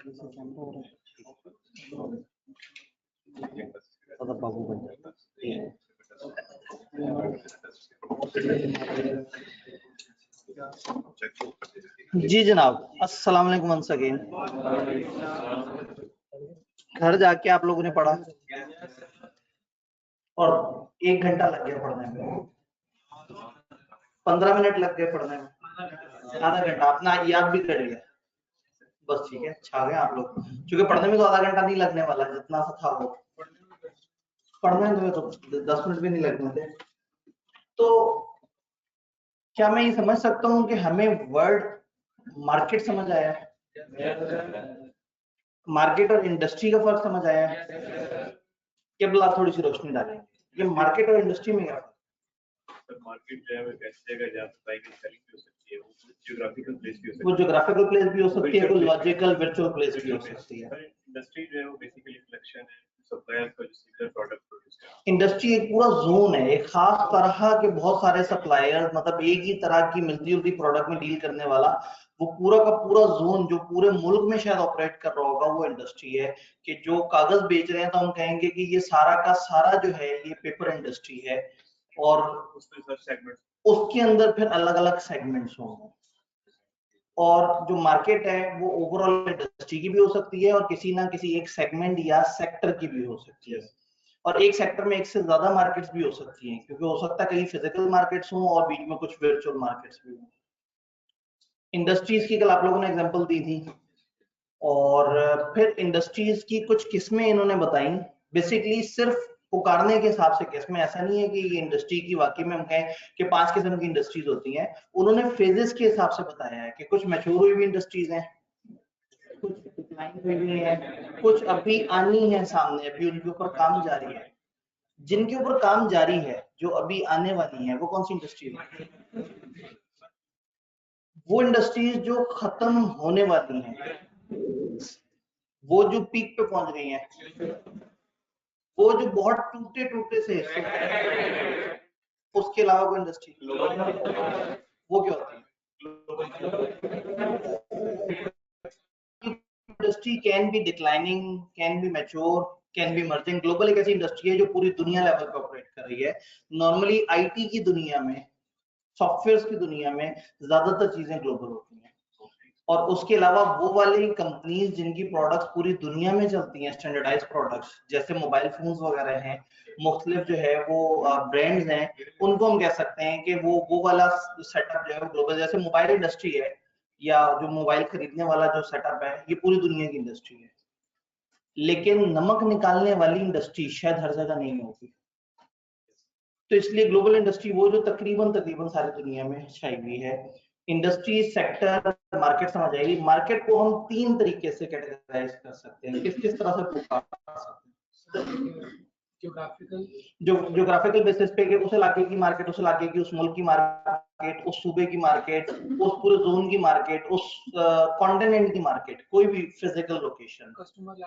बाबू जी जनाब, अस्सलाम वालेकुम वंस अगेन। घर जाके आप लोगों ने पढ़ा और 1 घंटा लग गया पढ़ने में, 15 मिनट लग गए पढ़ने में, आधा घंटा अपना याद भी कर लिया बस। ठीक है, छा गए आप लोग, क्योंकि पढ़ने में तो आधा घंटा नहीं लगने वाला, जितना सा था वो पढ़ने में तो 10 मिनट भी नहीं लगने थे। तो क्या मैं ये समझ सकता हूँ कि हमें वर्ड मार्केट समझ आया है? मार्केट और इंडस्ट्री का फर्क समझ आया है? क्या बिला थोड़ी सी रोशनी डालें, ये मार्केट और इंडस्ट्री में क्या? मार्केट जो है वो ऐसी जगह जहाँ सप्लाई की सेलिंग भी हो सकती है, वो ज्योग्राफिकल प्लेस भी हो सकती है, वो ज्योग्राफिकल प्लेस भी हो सकती है, कोई लॉजिकल वर्चुअल प्लेस भी हो सकती है। इंडस्ट्री जो है वो बेसिकली कलेक्शन है सप्लायर्स का जो सिमिलर प्रोडक्ट प्रोड्यूस करते हैं। इंडस्ट्री एक पूरा जोन है, एक खास तरह के बहुत सारे सप्लायर, मतलब एक ही तरह की मिलती जुलती प्रोडक्ट में डील करने वाला वो पूरा का पूरा जोन जो पूरे मुल्क में शायद ऑपरेट कर रहा होगा, वो इंडस्ट्री है। कि जो कागज बेच रहे हैं तो हम कहेंगे कि ये सारा का सारा जो है ये पेपर इंडस्ट्री है, और उसमें सब सेगमेंट्स, उसके अंदर फिर अलग अलग सेगमेंट्स होंगे। और जो मार्केट है वो ओवरऑल इंडस्ट्री की भी हो सकती है और किसी ना किसी एक सेगमेंट या सेक्टर की भी हो सकती है, और एक सेक्टर में एक से ज्यादा मार्केट्स भी हो सकती हैं, क्योंकि हो सकता है कहीं फिजिकल मार्केट्स हों और बीच में कुछ वर्चुअल मार्केट्स भी हों। इंडस्ट्रीज की कल आप लोगों ने एग्जांपल दी थी, और फिर इंडस्ट्रीज की कुछ किस्में इन्होंने बताई, बेसिकली सिर्फ पुकारने के हिसाब से किस्में, ऐसा नहीं है कि ये इंडस्ट्री की वाकई में हम कहें कि 5 किस्म की इंडस्ट्रीज होती हैं। उन्होंने फेजेस के हिसाब से बताया है कि कुछ मैच्योर हुई हुई इंडस्ट्रीज हैं, कुछ डिक्लाइन हुई हुई हैं, कुछ अभी आनी है सामने, अभी उनके ऊपर काम जारी है। जिनके ऊपर काम जारी है, जो अभी आने वाली है, वो कौन सी इंडस्ट्री है? वो इंडस्ट्रीज जो खत्म होने वाली हैं, वो जो पीक पे पहुंच गई हैं, वो जो बहुत टूटे टूटे से हिस्से, उसके अलावा कोई इंडस्ट्री वो क्या होती है? Industry can be declining, can be mature, can be emerging. Global एक ऐसी इंडस्ट्री है जो पूरी दुनिया लेवल पे ऑपरेट कर रही है। नॉर्मली आईटी की दुनिया में, सॉफ्टवेयर की दुनिया में ज्यादातर चीजें ग्लोबल होती हैं, और उसके अलावा वो वाली कंपनीज जिनकी प्रोडक्ट्स पूरी दुनिया में चलती हैं, स्टैंडर्डाइज प्रोडक्ट्स जैसे मोबाइल फोन्स वगैरह हैं, मुख्तलिफ जो है वो ब्रांड्स हैं, उनको हम कह सकते हैं कि वो वाला सेटअप जो है वो ग्लोबल, जैसे मोबाइल इंडस्ट्री है या जो मोबाइल खरीदने वाला जो सेटअप है, ये पूरी दुनिया की इंडस्ट्री है। लेकिन नमक निकालने वाली इंडस्ट्री शायद हर जगह नहीं होगी, तो इसलिए ग्लोबल इंडस्ट्री वो जो तकरीबन सारी दुनिया में छाई हुई है। इंडस्ट्री सेक्टर मार्केट समझ आएगी। मार्केट को हम 3 तरीके से कैटेगराइज कर सकते हैं, किस किस तरह से पुकार सकते हैं? ज्योग्राफिकल बेसिस पे, उस इलाके की मार्केट, उस इलाके की, उस मुल्क की मार्केट, उस सूबे की मार्केट, उस पूरे जोन की मार्केट, उस कॉन्टिनेंट की मार्केट, कोई भी फिजिकल लोकेशन, कस्टमर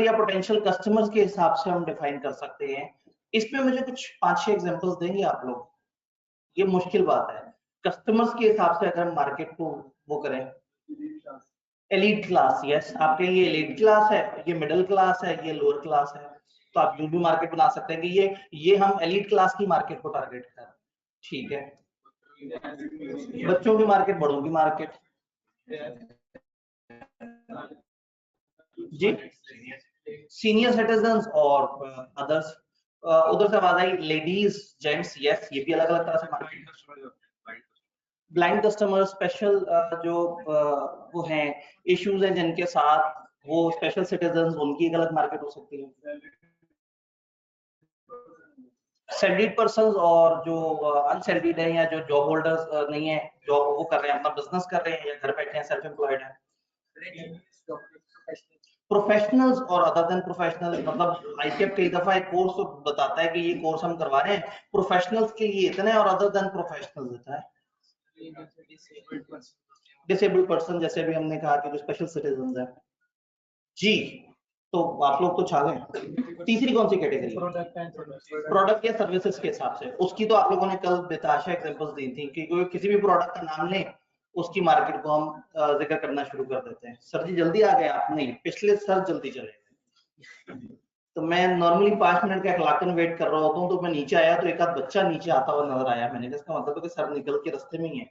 या पोटेंशियल कस्टमर्स के हिसाब से हम डिफाइन कर सकते हैं। इसमें मुझे कुछ 5-6 एग्जांपल्स देंगे आप लोग? ये मुश्किल बात है। कस्टमर्स के हिसाब से अगर हम मार्केट को वो करें, एलीट क्लास, यस, आपके ये एलीट क्लास है, ये मिडिल क्लास है, ये लोअर क्लास है, तो आप यूं भी मार्केट बना सकते हैं कि ये हम एलीट क्लास की मार्केट को टारगेट कर, ठीक है। बच्चों की मार्केट, बड़ों की मार्केट, जी, सीनियर सिटीजन्स और अदर्स। उधर से आवाज आई, लेडीज, जेंट्स, यस, ये भी अलग अलग तरह से मार्केट। ब्लाइंड कस्टमर, स्पेशल जो वो हैं, इश्यूज हैं जिनके साथ, वो स्पेशल सिटीजन्स, उनकी एक अलग मार्केट हो सकती है। सैलरीड पर्संस और जो अनसैलरीड है या जो जॉब होल्डर्स नहीं है, जॉब वो कर रहे हैं, अपना बिजनेस कर रहे हैं या घर बैठे हैं, सेल्फ एम्प्लॉयड हैं। प्रोफेशनल्स और अदर देन प्रोफेशनल, मतलब आईसीएफ कई दफा एक कोर्स तो बताता है कि ये कोर्स हम करवा रहे हैं प्रोफेशनल्स के लिए इतना है, और अदर देन प्रोफेशनल्स इतना है। डिसेबल्ड पर्सन, जैसे भी हमने कहा कि जो स्पेशल सिटीजन है जी, तो आप लोग तो छा गए। तीसरी कौन सी कैटेगरी? प्रोडक्ट या सर्विसेज के हिसाब से। उसकी तो आप लोगों ने कल बेताशा एग्जांपल्स दी थी कि कोई किसी भी प्रोडक्ट का नाम लें उसकी मार्केट को हम जिक्र करना शुरू कर देते हैं। सर जी जल्दी आ गए आप? नहीं, पिछले सर जल्दी चले गए। तो मैं नॉर्मली 5 मिनट का अखलाकन वेट कर रहा होता हूँ, तो मैं नीचे आया तो एक आध बच्चा नीचे आता हुआ नजर आया। मैंने कहा इसका मतलब है कि सर निकल के रास्ते में ही है।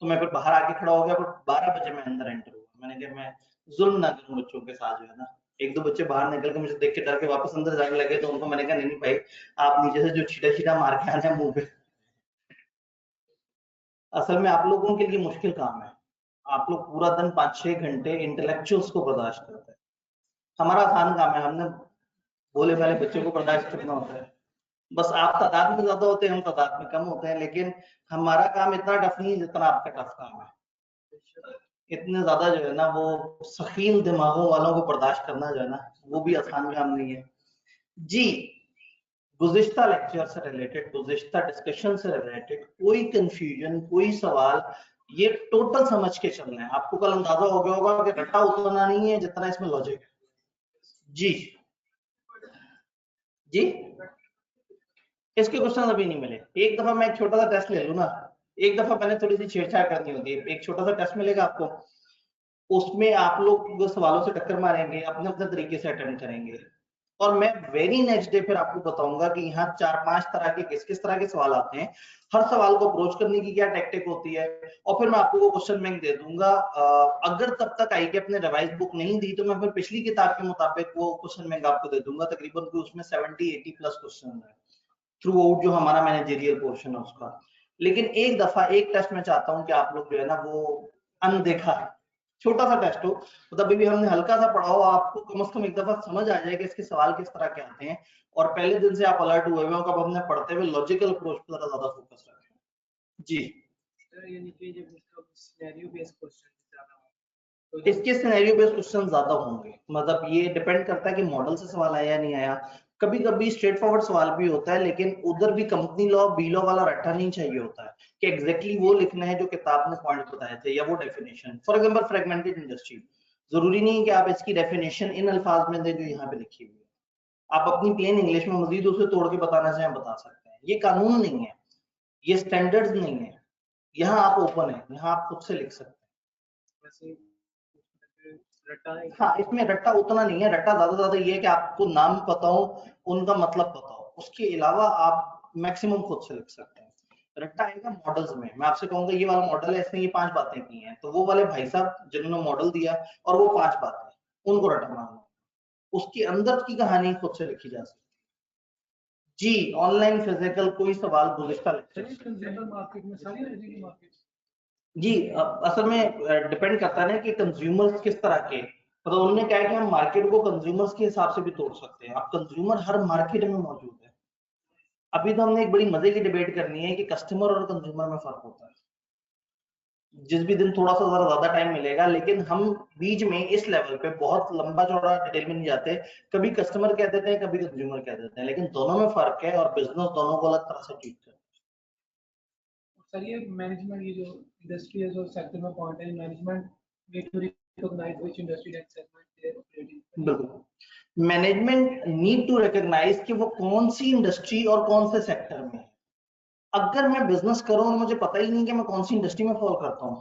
तो मैं फिर बाहर आके खड़ा हो गया, पर 12 बजे मैं अंदर एंटर हुआ। मैंने कहा मैं जुल्म ना करूं बच्चों के साथ, जो है ना। एक दो बच्चे बाहर निकल के मुझे देख के डर के वापस अंदर जाने लगे, तो उनको मैंने कहा नहीं भाई, आप नीचे से जो छीटा छीटा मार के आना है मुंह पे। असल में आप लोगों के लिए मुश्किल काम है। आप लोग पूरा दिन 5-6 घंटे इंटेलेक्चुअल्स को बर्दाश्त करते हैं। हमारा आसान काम है, हमने भोले वाले बच्चों को बर्दाश्त करना होता है। बस आप तादाद में ज्यादा होते हैं, हम तादाद में कम होते हैं, लेकिन हमारा काम इतना टफ नहीं है जितना आपका टफ काम है। इतने ज्यादा जो है ना वो सखीन दिमागों वालों को बर्दाश्त करना जो है ना, वो भी आसान काम नहीं है जी। गुज़िश्ता लेक्चर से रिलेटेड, गुज़िश्ता डिस्कशन से रिलेटेड कोई कंफ्यूजन, कोई सवाल, ये टोटल समझ के चलना है। आपको कल अंदाजा हो गया होगा कि रट्टा उतना नहीं है जितना इसमें लॉजिक है जी। जी इसके क्वेश्चन अभी नहीं मिले। एक दफा मैं एक छोटा सा टेस्ट ले लूं ना, एक दफा मैंने थोड़ी सी छेड़छाड़ करनी होती है। एक छोटा सा टेस्ट मिलेगा आपको, उसमें आप लोग सवालों से टक्कर मारेंगे, अपने अपने तरीके से अटेम्प्ट करेंगे, और मैं वेरी नेक्स्ट डे फिर आपको बताऊंगा कि यहाँ 4-5 तरह के किस किस तरह के सवाल आते हैं, हर सवाल को अप्रोच करने की क्या टेक्टिक होती है, और फिर मैं आपको वो क्वेश्चन बैंक दे दूंगा। अगर तब तक आई के अपने रिवाइज बुक नहीं दी, तो मैं फिर पिछली किताब के मुताबिक वो क्वेश्चन बैंक आपको दे दूंगा। तकरीबन उसमें 70-80 प्लस क्वेश्चन है थ्रू आउट जो हमारा मैनेजरियल पोर्शन है उसका। लेकिन एक दफा एक टेस्ट में चाहता हूँ कि आप लोग जो है ना वो अनदेखा है, छोटा सा टेस्ट हो, मतलब अभी हमने हल्का सा पढ़ा हो, आपको कम से कम एक दफा समझ आ जाए कि इसके सवाल किस तरह के आते हैं, और पहले दिन से आप अलर्ट हुए हो कब हमने पढ़ते हुए लॉजिकल अप्रोच पर ज्यादा फोकस रखें जी। इसके सिनेरियो बेस्ड क्वेश्चन ज्यादा होंगे, मतलब ये डिपेंड करता है कि मॉडल से सवाल आया या नहीं आया। कभी कभी स्ट्रेट फॉरवर्ड सवाल भी होता है, लेकिन उधर भी कंपनी लॉ बी लॉ वाला रट्टा नहीं चाहिए होता है कि एग्जैक्टली वो लिखना है जो किताब में पॉइंट बताए थे, या वो definition. For example fragmented industry, जरूरी नहीं है कि आप इसकी डेफिनेशन इन अल्फाज में दें जो यहाँ पे लिखी हुई है। आप अपनी प्लेन इंग्लिश में मजीद उसे तोड़ के बताना चाहें बता सकते हैं। ये कानून नहीं है, ये स्टैंडर्ड्स नहीं है। यहाँ आप ओपन है, यहाँ आप खुद से लिख सकते हैं। हाँ, इसमें रट्टा उतना नहीं है। रट्टा ज्यादा ये है कि आपको नाम पता हो, उनका मतलब पता हो, उसके अलावा आप मैक्सिमम खुद से लिख सकते हैं। रट्टा आएगा मॉडल्स में। मैं आपसे कहूंगा ये वाला मॉडल है, इसने ये 5 बातें की हैं, तो वो वाले भाई साहब जिन्होंने मॉडल दिया और वो 5 बातें, उनको रट्टा मारना, उसके अंदर की कहानी खुद से लिखी जा सकती जी। ऑनलाइन फिजिकल कोई सवाल गुज़िश्ता लेक्चर जी, असल में डिपेंड करता है ना कि कंज्यूमर्स किस तरह के, मतलब उन्होंने क्या है कि हम मार्केट को कंज्यूमर्स के हिसाब से भी तोड़ सकते हैं। अब कंज्यूमर हर मार्केट में मौजूद है। अभी तो हमने एक बड़ी मजे की डिबेट करनी है कि कस्टमर और कंज्यूमर में फर्क होता है। जिस भी दिन थोड़ा सा ज्यादा टाइम मिलेगा, लेकिन हम बीच में इस लेवल पे बहुत लंबा चौड़ा डिटेल में नहीं जाते। कभी कस्टमर कह देते हैं, कभी कंज्यूमर कह देते हैं, लेकिन दोनों में फर्क है और बिजनेस दोनों को अलग तरह से ट्रीट करते हैं। सर ये मैनेजमेंट, ये जो इंडस्ट्री है, जो सेक्टर में पॉइंट है, management need to recognise which industry and segment they are operating. बिल्कुल, मैनेजमेंट नीड टू रिकॉग्नाइज कि वो कौन सी इंडस्ट्री और कौन से सेक्टर में है। अगर मैं बिजनेस करूं और मुझे पता ही नहीं कि मैं कौन सी इंडस्ट्री में फॉल करता हूं,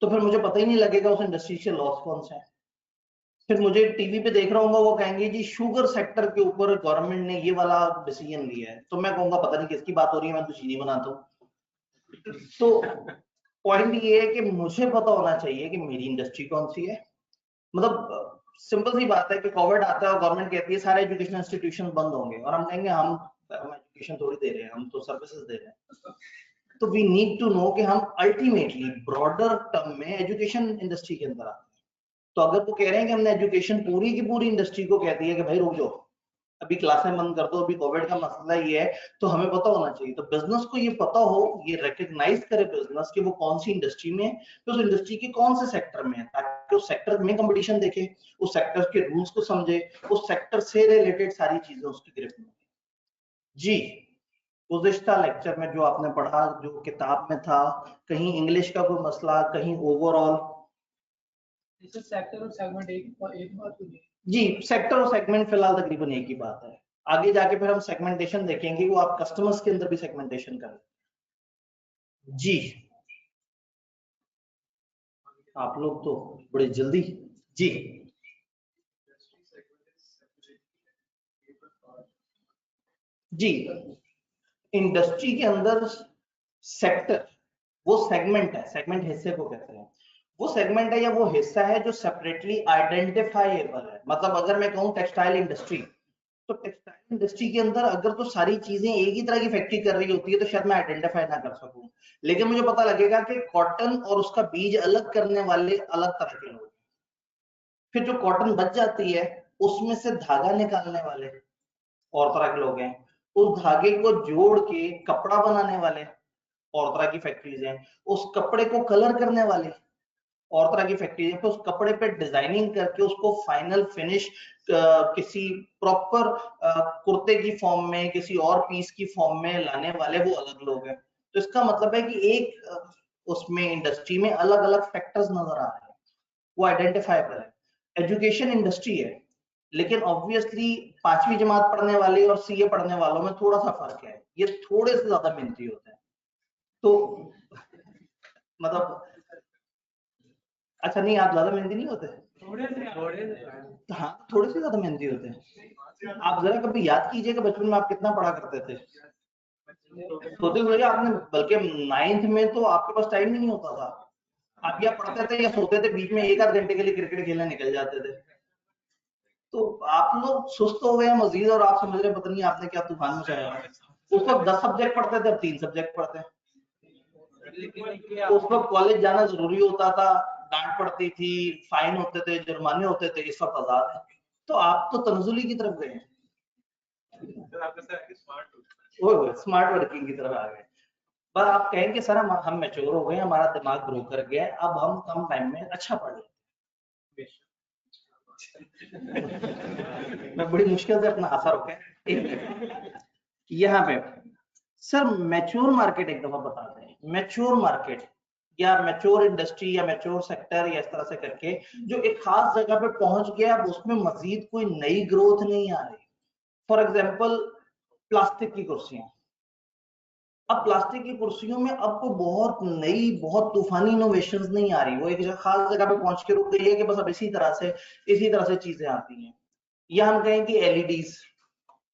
तो फिर मुझे पता ही नहीं लगेगा उस इंडस्ट्री के लॉस कौन से हैं। फिर मुझे टीवी पे देख रहा हूँ, वो कहेंगे जी शुगर सेक्टर के ऊपर गवर्नमेंट ने ये वाला डिसीजन लिया है, तो मैं कहूंगा पता नहीं किसकी बात हो रही है, मैं तो चीनी बनाता हूँ। तो पॉइंट ये है कि मुझे पता होना चाहिए कि मेरी इंडस्ट्री कौन सी है। मतलब सिंपल सी बात है कि कोविड आता है और गवर्नमेंट कहती है सारे एजुकेशन इंस्टीट्यूशन बंद होंगे, और हम कहेंगे हम एजुकेशन थोड़ी दे रहे हैं, हम तो सर्विसेज दे रहे हैं। तो वी नीड टू नो कि हम अल्टीमेटली ब्रॉडर टर्म में एजुकेशन इंडस्ट्री के अंदर आते हैं। तो अगर वो कह रहे हैं कि हमने एजुकेशन पूरी की पूरी इंडस्ट्री को कह दिया कि भाई रुक जाओ, अभी क्लासें बंद कर दो, अभी कोविड का मसला ये है, तो हमें पता होना चाहिए। तो बिजनेस को ये पता हो, ये रिकॉग्नाइज करे बिजनेस कि वो कौन सी इंडस्ट्री में है, तो उस इंडस्ट्री के कौन से सेक्टर में है, ताकि उस सेक्टर में कंपटीशन देखे, उस सेक्टर के रूल्स को समझे, उस सेक्टर से रिलेटेड सारी चीजें उसकी गिरफ्त में जी। गुज़िश्ता लेक्चर में जो आपने पढ़ा, जो किताब में था, कहीं इंग्लिश का कोई मसला, कहीं ओवरऑल सेक्टर और सेगमेंट एक बात हुई जी। सेक्टर और सेगमेंट फिलहाल तकरीबन एक ही बात है। आगे जाके फिर हम सेगमेंटेशन देखेंगे, वो आप कस्टमर्स के अंदर भी सेगमेंटेशन करें जी। आप लोग तो बड़ी जल्दी जी। जी, इंडस्ट्री के अंदर सेक्टर वो सेगमेंट है, सेगमेंट हिस्से को कहते हैं। वो सेगमेंट है या वो हिस्सा है जो सेपरेटली आइडेंटिफाइबल है। मतलब अगर मैं कहूँ टेक्सटाइल इंडस्ट्री, तो टेक्सटाइल इंडस्ट्री के अंदर अगर तो सारी चीजें एक ही तरह की फैक्ट्री कर रही होती है तो शायद मैं आइडेंटिफाई ना कर सकूं, लेकिन मुझे पता लगेगा कि कॉटन और उसका बीज अलग करने वाले अलग तरह के लोग हैं। फिर जो कॉटन बच जाती है उसमें से धागा निकालने वाले और तरह के लोग हैं। उस धागे को जोड़ के कपड़ा बनाने वाले और तरह की फैक्ट्रीज हैं। उस कपड़े को कलर करने वाले और तरह की फैक्ट्री है। फिर उस कपड़े पे डिजाइनिंग करके उसको फाइनल फिनिश किसी प्रॉपर कुर्ते की फॉर्म में, किसी और पीस की फॉर्म में लाने वाले वो अलग लोग हैं। तो इसका मतलब है कि एक उसमें इंडस्ट्री में अलग अलग फैक्टर्स नजर आ रहे हैं, वो आइडेंटिफाइबल है। एजुकेशन इंडस्ट्री है, लेकिन ऑब्वियसली 5वीं जमात पढ़ने वाले और सीए पढ़ने वालों में थोड़ा सा फर्क है, ये थोड़े से ज्यादा मेहनती होते हैं। तो मतलब अच्छा नहीं, आप ज्यादा मेहनती नहीं होते? हाँ, थोड़े से ज्यादा मेहनती होते हैं। आप जरा कभी याद कीजिएगा बचपन में आप कितना पढ़ा करते थे। सोते हुए आपने, बल्कि 9th में तो आपके पास टाइम ही नहीं होता था। आप या पढ़ते थे या सोते थे, बीच में 1 आध घंटे के लिए क्रिकेट खेलने निकल जाते थे। तो आप लोग सुस्त हो गए मजीद, और आप समझ रहे पता नहीं आपने क्या तूफान मचाया। उस वक्त 10 सब्जेक्ट पढ़ते थे, अब 3 सब्जेक्ट पढ़ते हैं। उस वक्त कॉलेज जाना जरूरी होता था, डांट पड़ती थी, फाइन होते थे, जुर्माने होते थे। इस वक्त आजाद है। तो आप तो तनजुली की तरफ गए, स्मार्ट वर्किंग की तरफ आ गए। पर आप कहेंगे सर हम मैच्योर हो गए, हमारा दिमाग ग्रो कर गया, अब हम कम टाइम में अच्छा पढ़ लेते। मैं बड़ी मुश्किल से अपना हाथ रोका यहाँ पे। सर मैच्योर मार्केट एक दफा बताते हैं। मैच्योर मार्केट या मैच्योर इंडस्ट्री या मैच्योर सेक्टर या इस तरह से करके जो एक खास जगह पे पहुंच गया, अब उसमें मजीद कोई नई ग्रोथ नहीं आ रही। फॉर एग्जांपल प्लास्टिक की कुर्सियां। अब प्लास्टिक की कुर्सियों में अब को बहुत नई, बहुत तूफानी इनोवेशंस नहीं आ रही। वो एक खास जगह पे पहुंच के रुक गई है कि बस अब इसी तरह से चीजें आती हैं। या हम कहें कि एलईडीज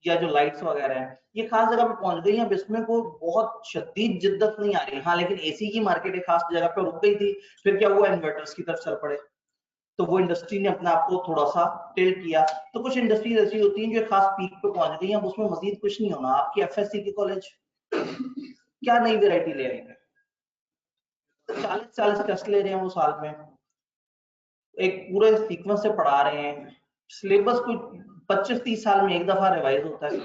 या जो लाइट्स वगैरह हैं, ये खास जगह पे पहुंच गई हैं। अब इसमें कोई बहुत शदीद जिद्दत नहीं आ रही। हाँ, लेकिन एसी की मार्केट एक खास जगह पे रुक गई थी, फिर क्या हुआ, इन्वर्टर्स की तरफ चल पड़े, तो वो इंडस्ट्री ने अपने आप को थोड़ा सा टिल्ट किया। तो कुछ इंडस्ट्रीज ऐसी होती हैं जो खास पीक पे पहुंच गई हैं, अब उसमें मजीद कुछ नहीं होना। आपकी एफएससी के कॉलेज क्या नई वैरायटी ले आएंगे? 40 टेस्ट ले रहे हैं वो साल में, एक पूरे सीक्वेंस से पढ़ा रहे हैं। सिलेबस कुछ 25-30 साल में एक दफा रिवाइज होता है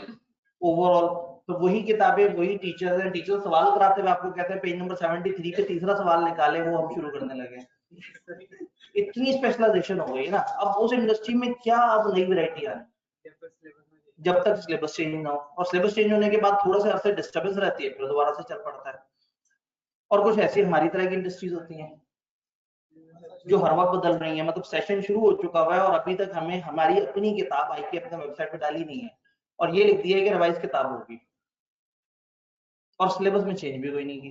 ओवरऑल। तो वही किताबें, वही टीचर्स हैं। टीचर सवाल कराते हुए आपको कहते हैं पेज नंबर 73 पे तीसरा सवाल निकाले, वो हम शुरू करने लगे। इतनी स्पेशलाइजेशन हो गई ना। अब उस इंडस्ट्री में क्या अब नई वैरायटी आ रही है जब तक सिलेबस चेंज ना हो। और सिलेबस चेंज होने के बाद थोड़ा सा अरसे डिस्टर्बेंस रहती है, फिर दोबारा से चल पड़ता है। और कुछ ऐसी हमारी तरह की इंडस्ट्रीज होती हैं जो हर वक्त बदल रही है। मतलब सेशन शुरू हो चुका हुआ है और अभी तक हमें हमारी अपनी किताब आई के अपने वेबसाइट पे डाली नहीं है, और ये लिख दिया है कि रिवाइज किताब होगी, और सिलेबस में चेंज भी कोई नहीं की।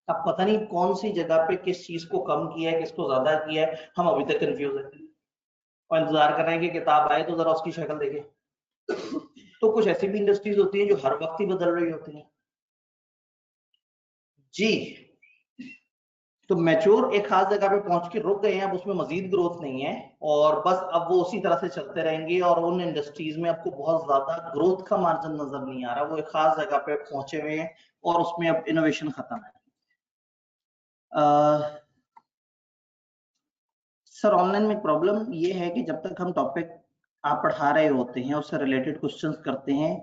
अब पता नहीं कौन सी जगह पे किस चीज को कम किया है, किसको ज्यादा किया है, हम अभी तक कंफ्यूज है और इंतजार कर रहे हैं कि किताब आए तो जरा उसकी शक्ल देखे। तो कुछ ऐसी भी इंडस्ट्रीज होती है जो हर वक्त ही बदल रही होती है जी। तो मैच्योर एक खास जगह पे पहुंच के रुक गए हैं, अब उसमें मजीद ग्रोथ नहीं है, और बस अब वो उसी तरह से चलते रहेंगे। और उन इंडस्ट्रीज में आपको बहुत ज्यादा ग्रोथ का मार्जिन नजर नहीं आ रहा, वो एक खास जगह पे पहुंचे हुए हैं और उसमें अब इनोवेशन खत्म है। सर ऑनलाइन में प्रॉब्लम ये है कि जब तक हम टॉपिक आप पढ़ा रहे होते हैं उससे रिलेटेड क्वेश्चंस करते हैं,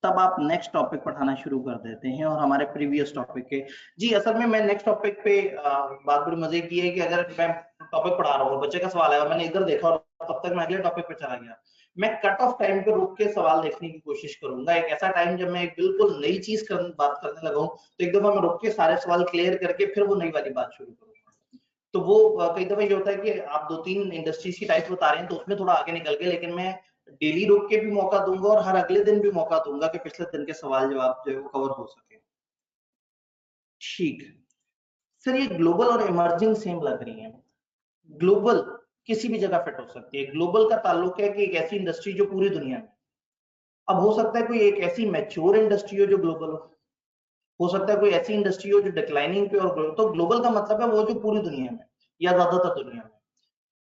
तब आप नेक्स्ट टॉपिक पढ़ाना शुरू कर देते हैं और हमारे प्रीवियस टॉपिक के। जी असल में मैं नेक्स्ट टॉपिक पे बात बड़ी मजे की है कि अगर मैं टॉपिक पढ़ा रहा हूँ, बच्चे का सवाल आया, मैंने इधर देखा और तब तक मैं अगले टॉपिक पे चला गया, मैं कट ऑफ टाइम पे रुक के सवाल देखने की कोशिश करूंगा। एक ऐसा टाइम जब मैं एक बिल्कुल नई चीज बात करने लगा हूँ, तो एक दफा मैं रुक के सारे सवाल क्लियर करके फिर वो नई वाली बात शुरू करूंगा। तो वो कई दफा ये होता है कि आप 2-3 इंडस्ट्रीज की टाइप बता रहे हैं तो उसमें थोड़ा आगे निकल गए, लेकिन मैं डेली रुक के भी मौका दूंगा और हर अगले दिन भी मौका दूंगा कि पिछले दिन के सवाल जवाब जो है वो कवर हो सके। ठीक सर, ये ग्लोबल और इमर्जिंग सेम लग रही है। ग्लोबल किसी भी जगह फिट हो सकती है। ग्लोबल का ताल्लुक है कि एक ऐसी इंडस्ट्री जो पूरी दुनिया में, अब हो सकता है कोई एक ऐसी मैच्योर इंडस्ट्री हो जो ग्लोबल हो सकता है कोई ऐसी इंडस्ट्री हो जो डिक्लाइनिंग पे और तो ग्लोबल का मतलब है वो जो पूरी दुनिया में या ज्यादातर दुनिया में।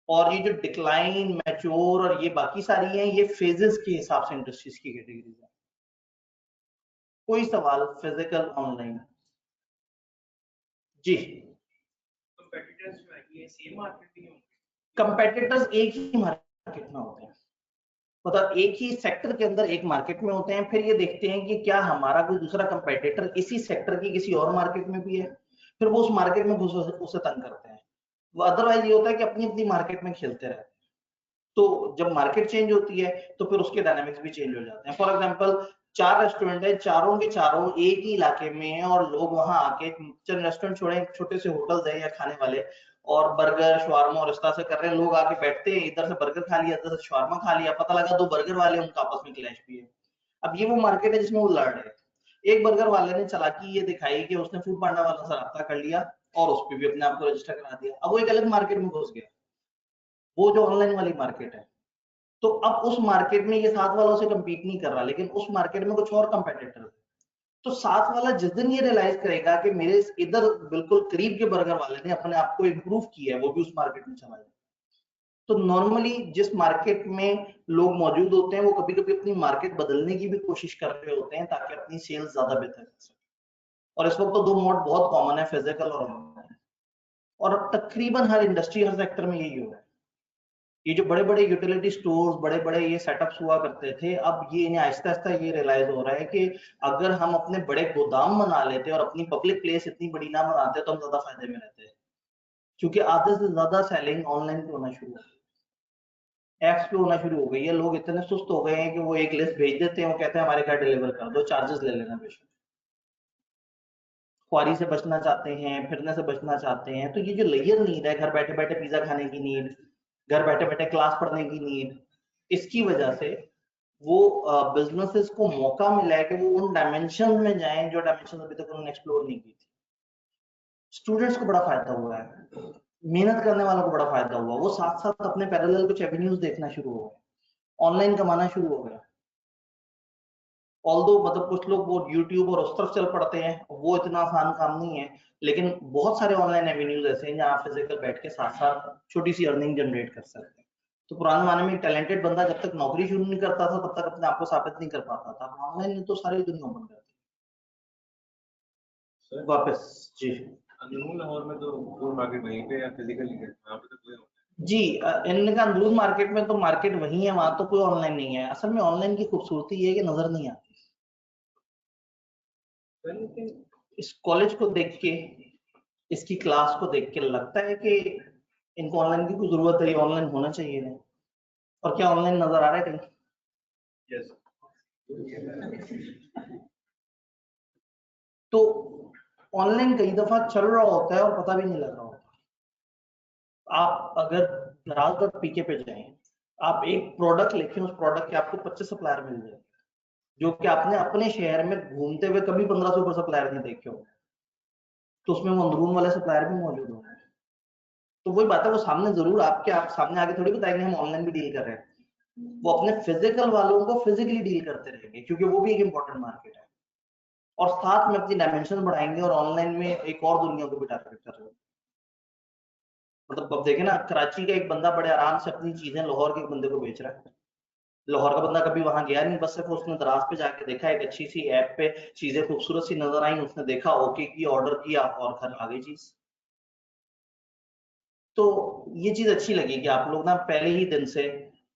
और ये जो डिक्लाइन, मैच्योर और ये बाकी सारी हैं, ये फेजेस के हिसाब से इंडस्ट्रीज की कैटेगरीज है। कोई सवाल फिजिकल ऑनलाइन? जी, कंपेटिटर्स जो है ये सेम मार्केट में होंगे? कंपेटिटर्स एक ही मार्केट में होते हैं, मतलब एक ही सेक्टर के अंदर एक मार्केट में होते हैं। फिर ये देखते हैं कि क्या हमारा कोई दूसरा कंपेटिटर इसी सेक्टर की किसी और मार्केट में भी है, फिर वो उस मार्केट में घुस उसे तंग करते हैं। वो अदरवाइज ये होता है कि अपनी अपनी मार्केट में खेलते रहते हैं। तो जब मार्केट चेंज होती है तो फिर उसके डायनामिक्स भी चेंज हो जाते हैं। फॉर एग्जांपल 4 रेस्टोरेंट है, चारों के चारों एक ही इलाके में हैं और लोग वहां आके, चंद रेस्टोरेंट छोड़े, छोटे से होटल्स हैं या खाने वाले, और बर्गर शवारमा और इस तरह से कर रहे हैं। लोग आके बैठते हैं, इधर से बर्गर खा लिया, इधर से शवारमा खा लिया, पता लगा 2 बर्गर वाले उनका आपस में क्लैश भी है। अब ये वो मार्केट है जिसमें वो लड़ रहे हैं। एक बर्गर वाले ने चालाकी ये दिखाई कि उसने फूड पांडा वाला से राब्ता कर लिया और उस पर भी अपने आप को रजिस्टर करा दिया। अब वो एक अलग मार्केट में घुस गया, वो जो ऑनलाइन वाली मार्केट है। तो अब उस मार्केट में ये साथ वालों से compete नहीं कर रहा, लेकिन उस मार्केट में कुछ और कंपेटिटर है। तो साथ वाला जिस दिन ये रियलाइज करेगा कि मेरे इधर बिल्कुल करीब के बर्गर वाले ने अपने आप को इम्प्रूव किया है, वो भी उस मार्केट में चला जाए। तो नॉर्मली जिस मार्केट में लोग मौजूद होते हैं वो कभी कभी अपनी मार्केट बदलने की भी कोशिश कर रहे होते हैं ताकि अपनी सेल्स ज्यादा बेहतर कर सके। और इस वक्त तो 2 मोड बहुत कॉमन है, फिजिकल और ऑनलाइन, और तकरीबन हर इंडस्ट्री, हर सेक्टर में यही हो रहा है। ये जो बड़े बड़े यूटिलिटी स्टोर्स, बड़े बड़े ये सेटअप्स हुआ करते थे, अब ये इन्हें आहिस्ता आहिस्ता ये रियलाइज हो रहा है कि अगर हम अपने बड़े गोदाम बना लेते और अपनी पब्लिक प्लेस इतनी बड़ी ना बनाते तो हम ज्यादा फायदे में रहते, क्योंकि आधे से ज्यादा सेलिंग ऑनलाइन पे होना शुरू हो गई, एप्स पे होना शुरू हो गई है। लोग इतने सुस्त हो गए हैं कि वो एक लिस्ट भेज देते हैं, वो कहते हैं हमारे घर डिलीवर कर दो, चार्जेस ले लेना बेशक। ख्वारी से बचना चाहते हैं, फिरने से बचना चाहते हैं। तो ये जो लेयर नीड है, घर बैठे बैठे पिज्जा खाने की नीड, घर बैठे बैठे क्लास पढ़ने की नीड, इसकी वजह से वो बिजनेसेस को मौका मिला है कि वो उन डायमेंशन में जाएं जो डायमेंशन अभी तक उन्होंने एक्सप्लोर नहीं की थी। स्टूडेंट्स को बड़ा फायदा हुआ है, मेहनत करने वालों को बड़ा फायदा हुआ, वो साथ साथ अपने पैरेलल कुछ एवेन्यूज देखना शुरू हो गए, ऑनलाइन कमाना शुरू हो गया। ऑल्दो मतलब कुछ लोग वो यूट्यूब और उस तरफ चल पड़ते हैं, वो इतना आसान काम नहीं है, लेकिन बहुत सारे ऑनलाइन एवेन्यूज ऐसे हैं जहाँ फिजिकल बैठ के साथ साथ छोटी सी अर्निंग जनरेट कर सकते हैं। तो पुराने जमाने में टैलेंटेड बंदा जब तक नौकरी शुरू नहीं करता था तब तक अपने आप को साबित नहीं कर पाता था, ऑनलाइन ने तो सारी दुनिया ओपन कर दी। वापस जी, अंदरून लाहौर में तो फूड मार्केट वहीं पे है, फिजिकली है, वहाँ पे तो कोई जी इनने का अंदरून मार्केट में तो मार्केट वही है, वहां तो कोई ऑनलाइन नहीं है। असल में ऑनलाइन की खूबसूरती ये है कि नजर नहीं आती। इस कॉलेज को देख के, इसकी क्लास को देख के लगता है कि इनको ऑनलाइन की कोई जरूरत है, ऑनलाइन होना चाहिए नहीं। और क्या ऑनलाइन नजर आ रहा है कहीं? यस। तो ऑनलाइन कई दफा चल रहा होता है और पता भी नहीं लग रहा होता। आप अगर दराज.pk पे जाएं, आप एक प्रोडक्ट लिखें, उस प्रोडक्ट के आपको 25 सप्लायर मिल जाएंगे जो कि आपने अपने शहर में घूमते हुए कभी 15 से ऊपर सप्लायर नहीं देखे होंगे। तो उसमें वो अंदरून वाले सप्लायर भी मौजूद होंगे। तो वही बात है, वो सामने जरूर आपके, आप सामने आके थोड़ी बताएंगे हम ऑनलाइन भी डील कर रहे हैं। वो अपने फिजिकल वालों को फिजिकली डील करते रहेंगे क्योंकि वो भी एक इंपॉर्टेंट मार्केट है, और साथ में अपनी डायमेंशन बढ़ाएंगे और ऑनलाइन में एक और दुनिया को भी टारगेट कर रहे हैं। मतलब अब देखे ना, कराची का एक बंदा बड़े आराम से अपनी चीजें लाहौर के एक बंदे को बेच रहा है। लाहौर का बंदा कभी वहां गया नहीं, बस सिर्फ उसने दराज पे जाके देखा, एक अच्छी सी ऐप पे चीजें खूबसूरत सी नजर आई, उसने देखा, ओके की, ऑर्डर किया और घर आ गई चीज। तो ये चीज अच्छी लगी कि आप लोग ना पहले ही दिन से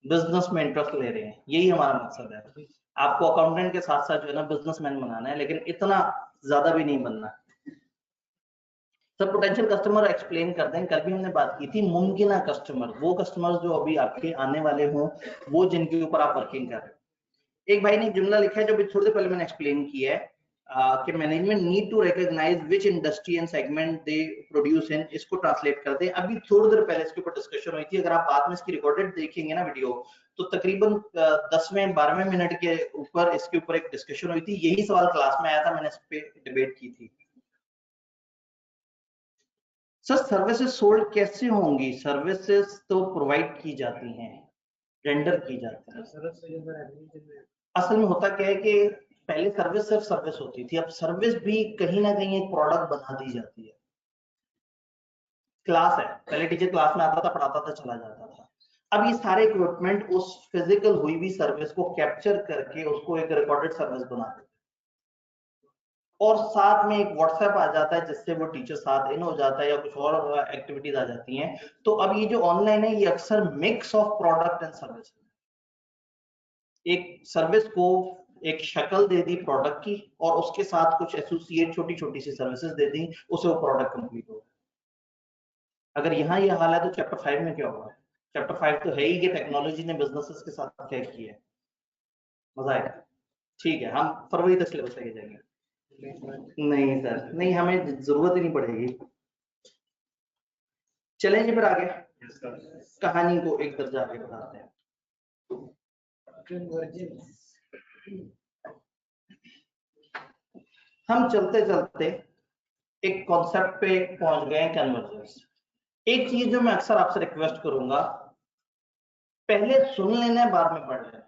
बिजनेस में इंटरेस्ट ले रहे हैं, यही हमारा मकसद है। आपको अकाउंटेंट के साथ साथ जो है ना बिजनेसमैन बनाना है, लेकिन इतना ज्यादा भी नहीं बनना। सब पोटेंशियल कस्टमर एक्सप्लेन कर दें, कल भी हमने बात की थी, मुमकिन कस्टमर, वो कस्टमर्स जो अभी आपके आने वाले हों, वो जिनके ऊपर आप वर्किंग कर रहे हो। एक भाई ने एक जुमला लिखा है जो भी थोड़ी देर पहले मैंने एक्सप्लेन किया है, कि management need to recognise which industry and segment they produce in. इसको ट्रांसलेट कर दें। अभी थोड़ी देर पहले इसके ऊपर डिस्कशन हुई थी, अगर आप बाद में इसकी रिकॉर्डेड देखेंगे ना वीडियो, तो तकरीबन 10वें-12वें मिनट के ऊपर इसके ऊपर एक डिस्कशन हुई थी। यही सवाल क्लास में आया था, मैंने इस पे डिबेट की थी। सर सर्विसेज सोल्ड कैसे होंगी? सर्विसेज तो प्रोवाइड की जाती हैं, रेंडर की जाती है। असल में होता क्या है कि पहले सर्विस सिर्फ सर्विस होती थी, अब सर्विस भी कहीं ना कहीं एक प्रोडक्ट बना दी जाती है। क्लास है, पहले टीचर क्लास में आता था, पढ़ाता था, चला जाता था। अब ये सारे इक्विपमेंट उस फिजिकल हुई भी सर्विस को कैप्चर करके उसको एक रिकॉर्डेड सर्विस बना देते हैं, और साथ में एक व्हाट्सएप आ जाता है जिससे वो टीचर साथ इन हो जाता है या कुछ और एक्टिविटीज आ जाती हैं। तो अब ये जो ऑनलाइन है ये अक्सर mix of product and service, एक सर्विस को एक शक्ल दे दी प्रोडक्ट की और उसके साथ कुछ एसोसिएट छोटी छोटी सी सर्विसेज दे दी, उससे वो प्रोडक्ट कंप्लीट हो गया। अगर यहाँ ये हाल है तो चैप्टर 5 में क्या होगा? चैप्टर 5 तो है ही कि टेक्नोलॉजी ने बिजनेसेस के साथ क्या किया है। मजा आएगा? ठीक है, हम फरवरी तक सिलेबस लेके जाएंगे। नहीं सर, नहीं, हमें जरूरत ही नहीं पड़ेगी। चलें जी फिर आगे कहानी को एक दर्जा आगे बढ़ाते हैं। हम चलते चलते एक कॉन्सेप्ट पे पहुंच गए, कन्वर्जेंस। एक चीज जो मैं अक्सर आपसे रिक्वेस्ट करूंगा, पहले सुन लेना है, बाद में पढ़ लेना।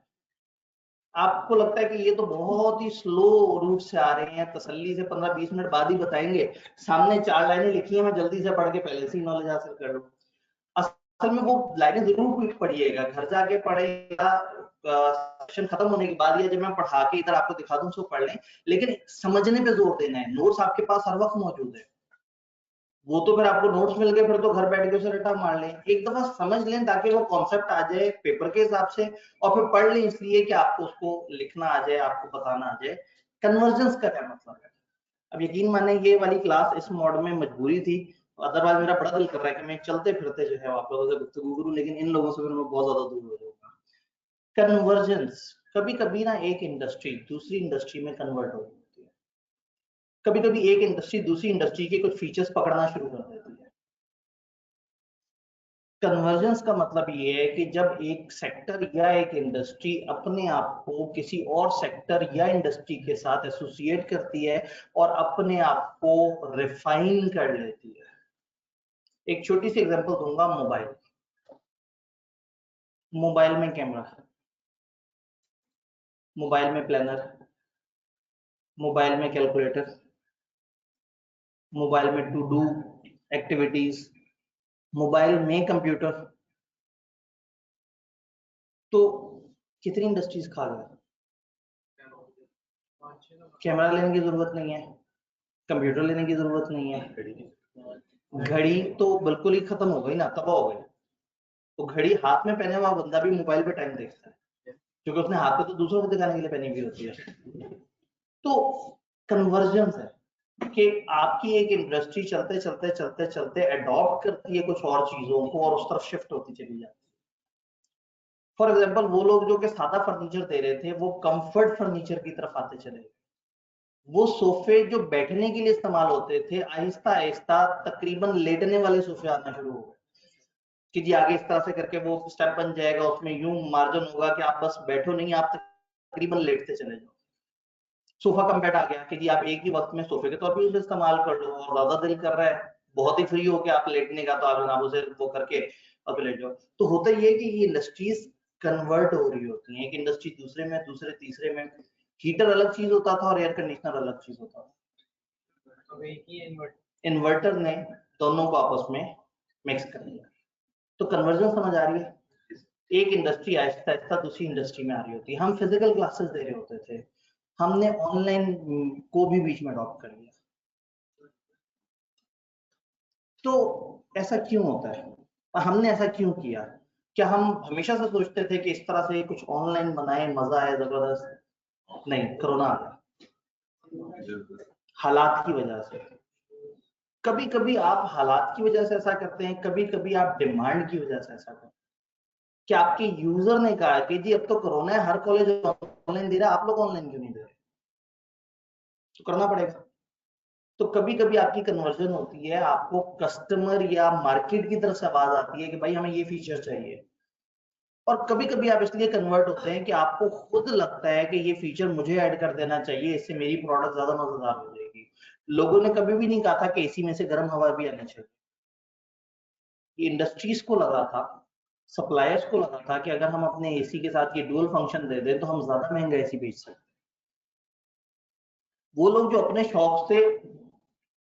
आपको लगता है कि ये तो बहुत ही स्लो रूट से आ रहे हैं, तसल्ली से 15-20 मिनट बाद ही बताएंगे, सामने 4 लाइनें लिखी हैं, मैं जल्दी से पढ़ के पहले से ही नॉलेज हासिल कर लूं। असल में वो लाइनें जरूर पढ़िएगा, घर जाके पढ़ेगा, सेशन खत्म होने के बाद या जब मैं पढ़ा के इधर आपको दिखा दूं उसको पढ़ लें, लेकिन समझने पे जोर देना है। नोट्स आपके पास हर वक्त मौजूद है, वो तो फिर आपको नोट्स मिल गए, फिर तो घर बैठ के उसे रटा मार लें। एक दफा समझ लें ताकि वो कॉन्सेप्ट आ जाए पेपर के हिसाब से, और फिर पढ़ लें इसलिए कि आपको उसको लिखना आ जाए, आपको बताना आ जाए। कन्वर्जेंस का क्या मतलब है? अब यकीन माने ये वाली क्लास इस मोड में मजबूरी थी, अदरवाइज मेरा बड़ा दिल कर रहा है कि मैं चलते फिरते जो है आप लोगों से गुफ्तगू करूं, लेकिन इन लोगों से फिर मैं बहुत ज्यादा दूर हो जाऊंगा। कन्वर्जेंस, कभी कभी ना एक इंडस्ट्री दूसरी इंडस्ट्री में कन्वर्ट हो जाती है, कभी कभी एक इंडस्ट्री दूसरी इंडस्ट्री के कुछ फीचर्स पकड़ना शुरू कर देती है। कन्वर्जेंस का मतलब ये है कि जब एक सेक्टर या एक इंडस्ट्री अपने आप को किसी और सेक्टर या इंडस्ट्री के साथ एसोसिएट करती है और अपने आप को रिफाइन कर लेती है। एक छोटी सी एग्जांपल दूंगा, मोबाइल। मोबाइल में कैमरा, मोबाइल में प्लानर, मोबाइल में कैलकुलेटर, मोबाइल में टू डू एक्टिविटीज, मोबाइल में कंप्यूटर। तो कितनी इंडस्ट्रीज खा गए? कैमरा लेने की जरूरत नहीं है, कंप्यूटर लेने की जरूरत नहीं है, घड़ी तो बिल्कुल ही खत्म हो गई ना, तबाह हो गई। तो घड़ी हाथ में पहने हुआ बंदा भी मोबाइल पे टाइम देखता है, क्योंकि उसने हाथ पे तो दूसरों को दिखाने के लिए पहनी हुई होती है। तो कन्वर्जेंस है कि आपकी एक इंडस्ट्री चलते चलते चलते चलते अडॉप्ट करती है कुछ और चीजों को और उस तरफ शिफ्ट होती चली जाती है। फॉर एग्जाम्पल, वो लोग जो कि सादा फर्नीचर दे रहे थे वो कंफर्ट फर्नीचर की तरफ आते चले गए। वो सोफे जो बैठने के लिए इस्तेमाल होते थे आहिस्ता आहिस्ता तकरीबन लेटने वाले सोफे आना शुरू हो गए, कि जी आगे इस तरह से करके वो स्टेप बन जाएगा, उसमें यूं मार्जिन होगा कि आप बस बैठो नहीं, आप तकरीबन लेटते चले जाओ। सोफा कम बेड आ गया कि जी आप एक ही वक्त में सोफे के तौर पर इस्तेमाल कर लो, और ज्यादा दिल कर रहा है बहुत ही फ्री हो के आप लेटने का, तो आप जनाब उसे वो करके और फिर लेट जाओ। तो होता ये कि ये इंडस्ट्रीज कन्वर्ट हो रही होती हैं, एक इंडस्ट्री दूसरे में, दूसरे तीसरे में। हीटर अलग चीज होता था और एयर कंडीशनर अलग चीज होता था, इन्वर्टर ने दोनों को आपस में मिक्स कर दिया। तो कन्वर्जन समझ आ रही है? एक इंडस्ट्री आहिस्ता आहिस्ता दूसरी इंडस्ट्री में आ रही होती है। हम फिजिकल क्लासेस दे रहे होते थे, हमने ऑनलाइन को भी बीच में अडॉप्ट कर लिया। तो ऐसा क्यों होता है, हमने ऐसा क्यों किया? क्या हम हमेशा से सोचते थे कि इस तरह से कुछ ऑनलाइन बनाए, मजा है जबरदस्त? नहीं, कोरोना आ गया हालात की वजह से। कभी कभी आप हालात की वजह से ऐसा करते हैं, कभी कभी आप डिमांड की वजह से ऐसा करते हैं कि आपके यूजर ने कहा कि जी अब तो कोरोना है, हर कॉलेज ऑनलाइन दे रहा है, आप लोग ऑनलाइन क्यों नहीं दे रहे? तो करना पड़ेगा। तो कभी कभी आपकी कन्वर्जन होती है, आपको कस्टमर या मार्केट की तरफ से आवाज आती है कि भाई हमें ये फीचर चाहिए, और कभी कभी आप इसलिए कन्वर्ट होते हैं कि आपको खुद लगता है कि ये फीचर मुझे ऐड कर देना चाहिए, इससे मेरी प्रोडक्ट ज्यादा मजेदार हो जाएगी। लोगों ने कभी भी नहीं कहा था कि एसी में से गर्म हवा भी आनी चाहिए, इंडस्ट्रीज को लगा था, सप्लायर्स को लगा था कि अगर हम अपने एसी के साथ ये डुअल फंक्शन दे दें तो हम ज्यादा महंगा एसी बेच सकते हैं। वो लोग जो अपने शौक से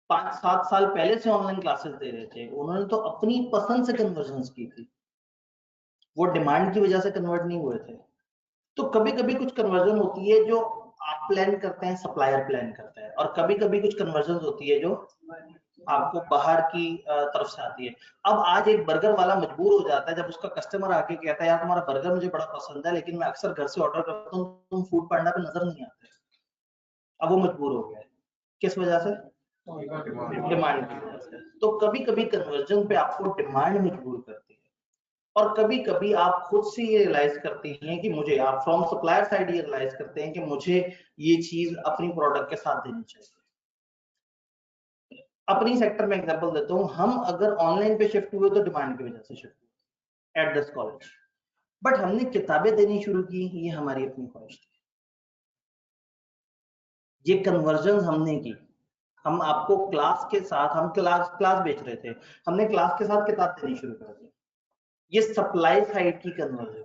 5-7 साल पहले से ऑनलाइन क्लासेस दे रहे थे, उन्होंने तो अपनी पसंद से कन्वर्जन की थी, वो डिमांड की वजह से कन्वर्ट नहीं हुए थे। तो कभी कभी कुछ कन्वर्जन होती है जो आप प्लान करते हैं, सप्लायर प्लान करता है, और कभी कभी कुछ कन्वर्जन होती है जो आपको बाहर की तरफ से आती है। अब आज एक बर्गर वाला मजबूर हो जाता है जब उसका कस्टमर आके कहता है यार तुम्हारा बर्गर मुझे बड़ा पसंद है लेकिन मैं अक्सर घर से ऑर्डर करता हूँ, तुम फूड पांडा पे नजर नहीं आते। अब वो मजबूर हो गया है, किस वजह से? डिमांड की वजह से। तो कभी कभी कन्वर्जन पे आपको डिमांड मजबूर करती है, और कभी कभी आप खुद से ये रियलाइज करते हैं कि मुझे, आप फ्रॉम सप्लायर साइड ये रियलाइज करते हैं कि मुझे ये चीज अपनी प्रोडक्ट के साथ देनी चाहिए। अपनी सेक्टर में एग्जांपल देता हूँ, हम अगर ऑनलाइन पे शिफ्ट हुए तो डिमांड की वजह से शिफ्ट हुए एट दिस कॉलेज, बट हमने किताबें देनी शुरू की, ये हमारी अपनी ख्वाहिश थी। ये कन्वर्जन हमने की, हम आपको क्लास के साथ, हम क्लास बेच रहे थे, हमने क्लास के साथ किताब देनी शुरू कर दी। ये सप्लाई साइड की कन्वर्जन,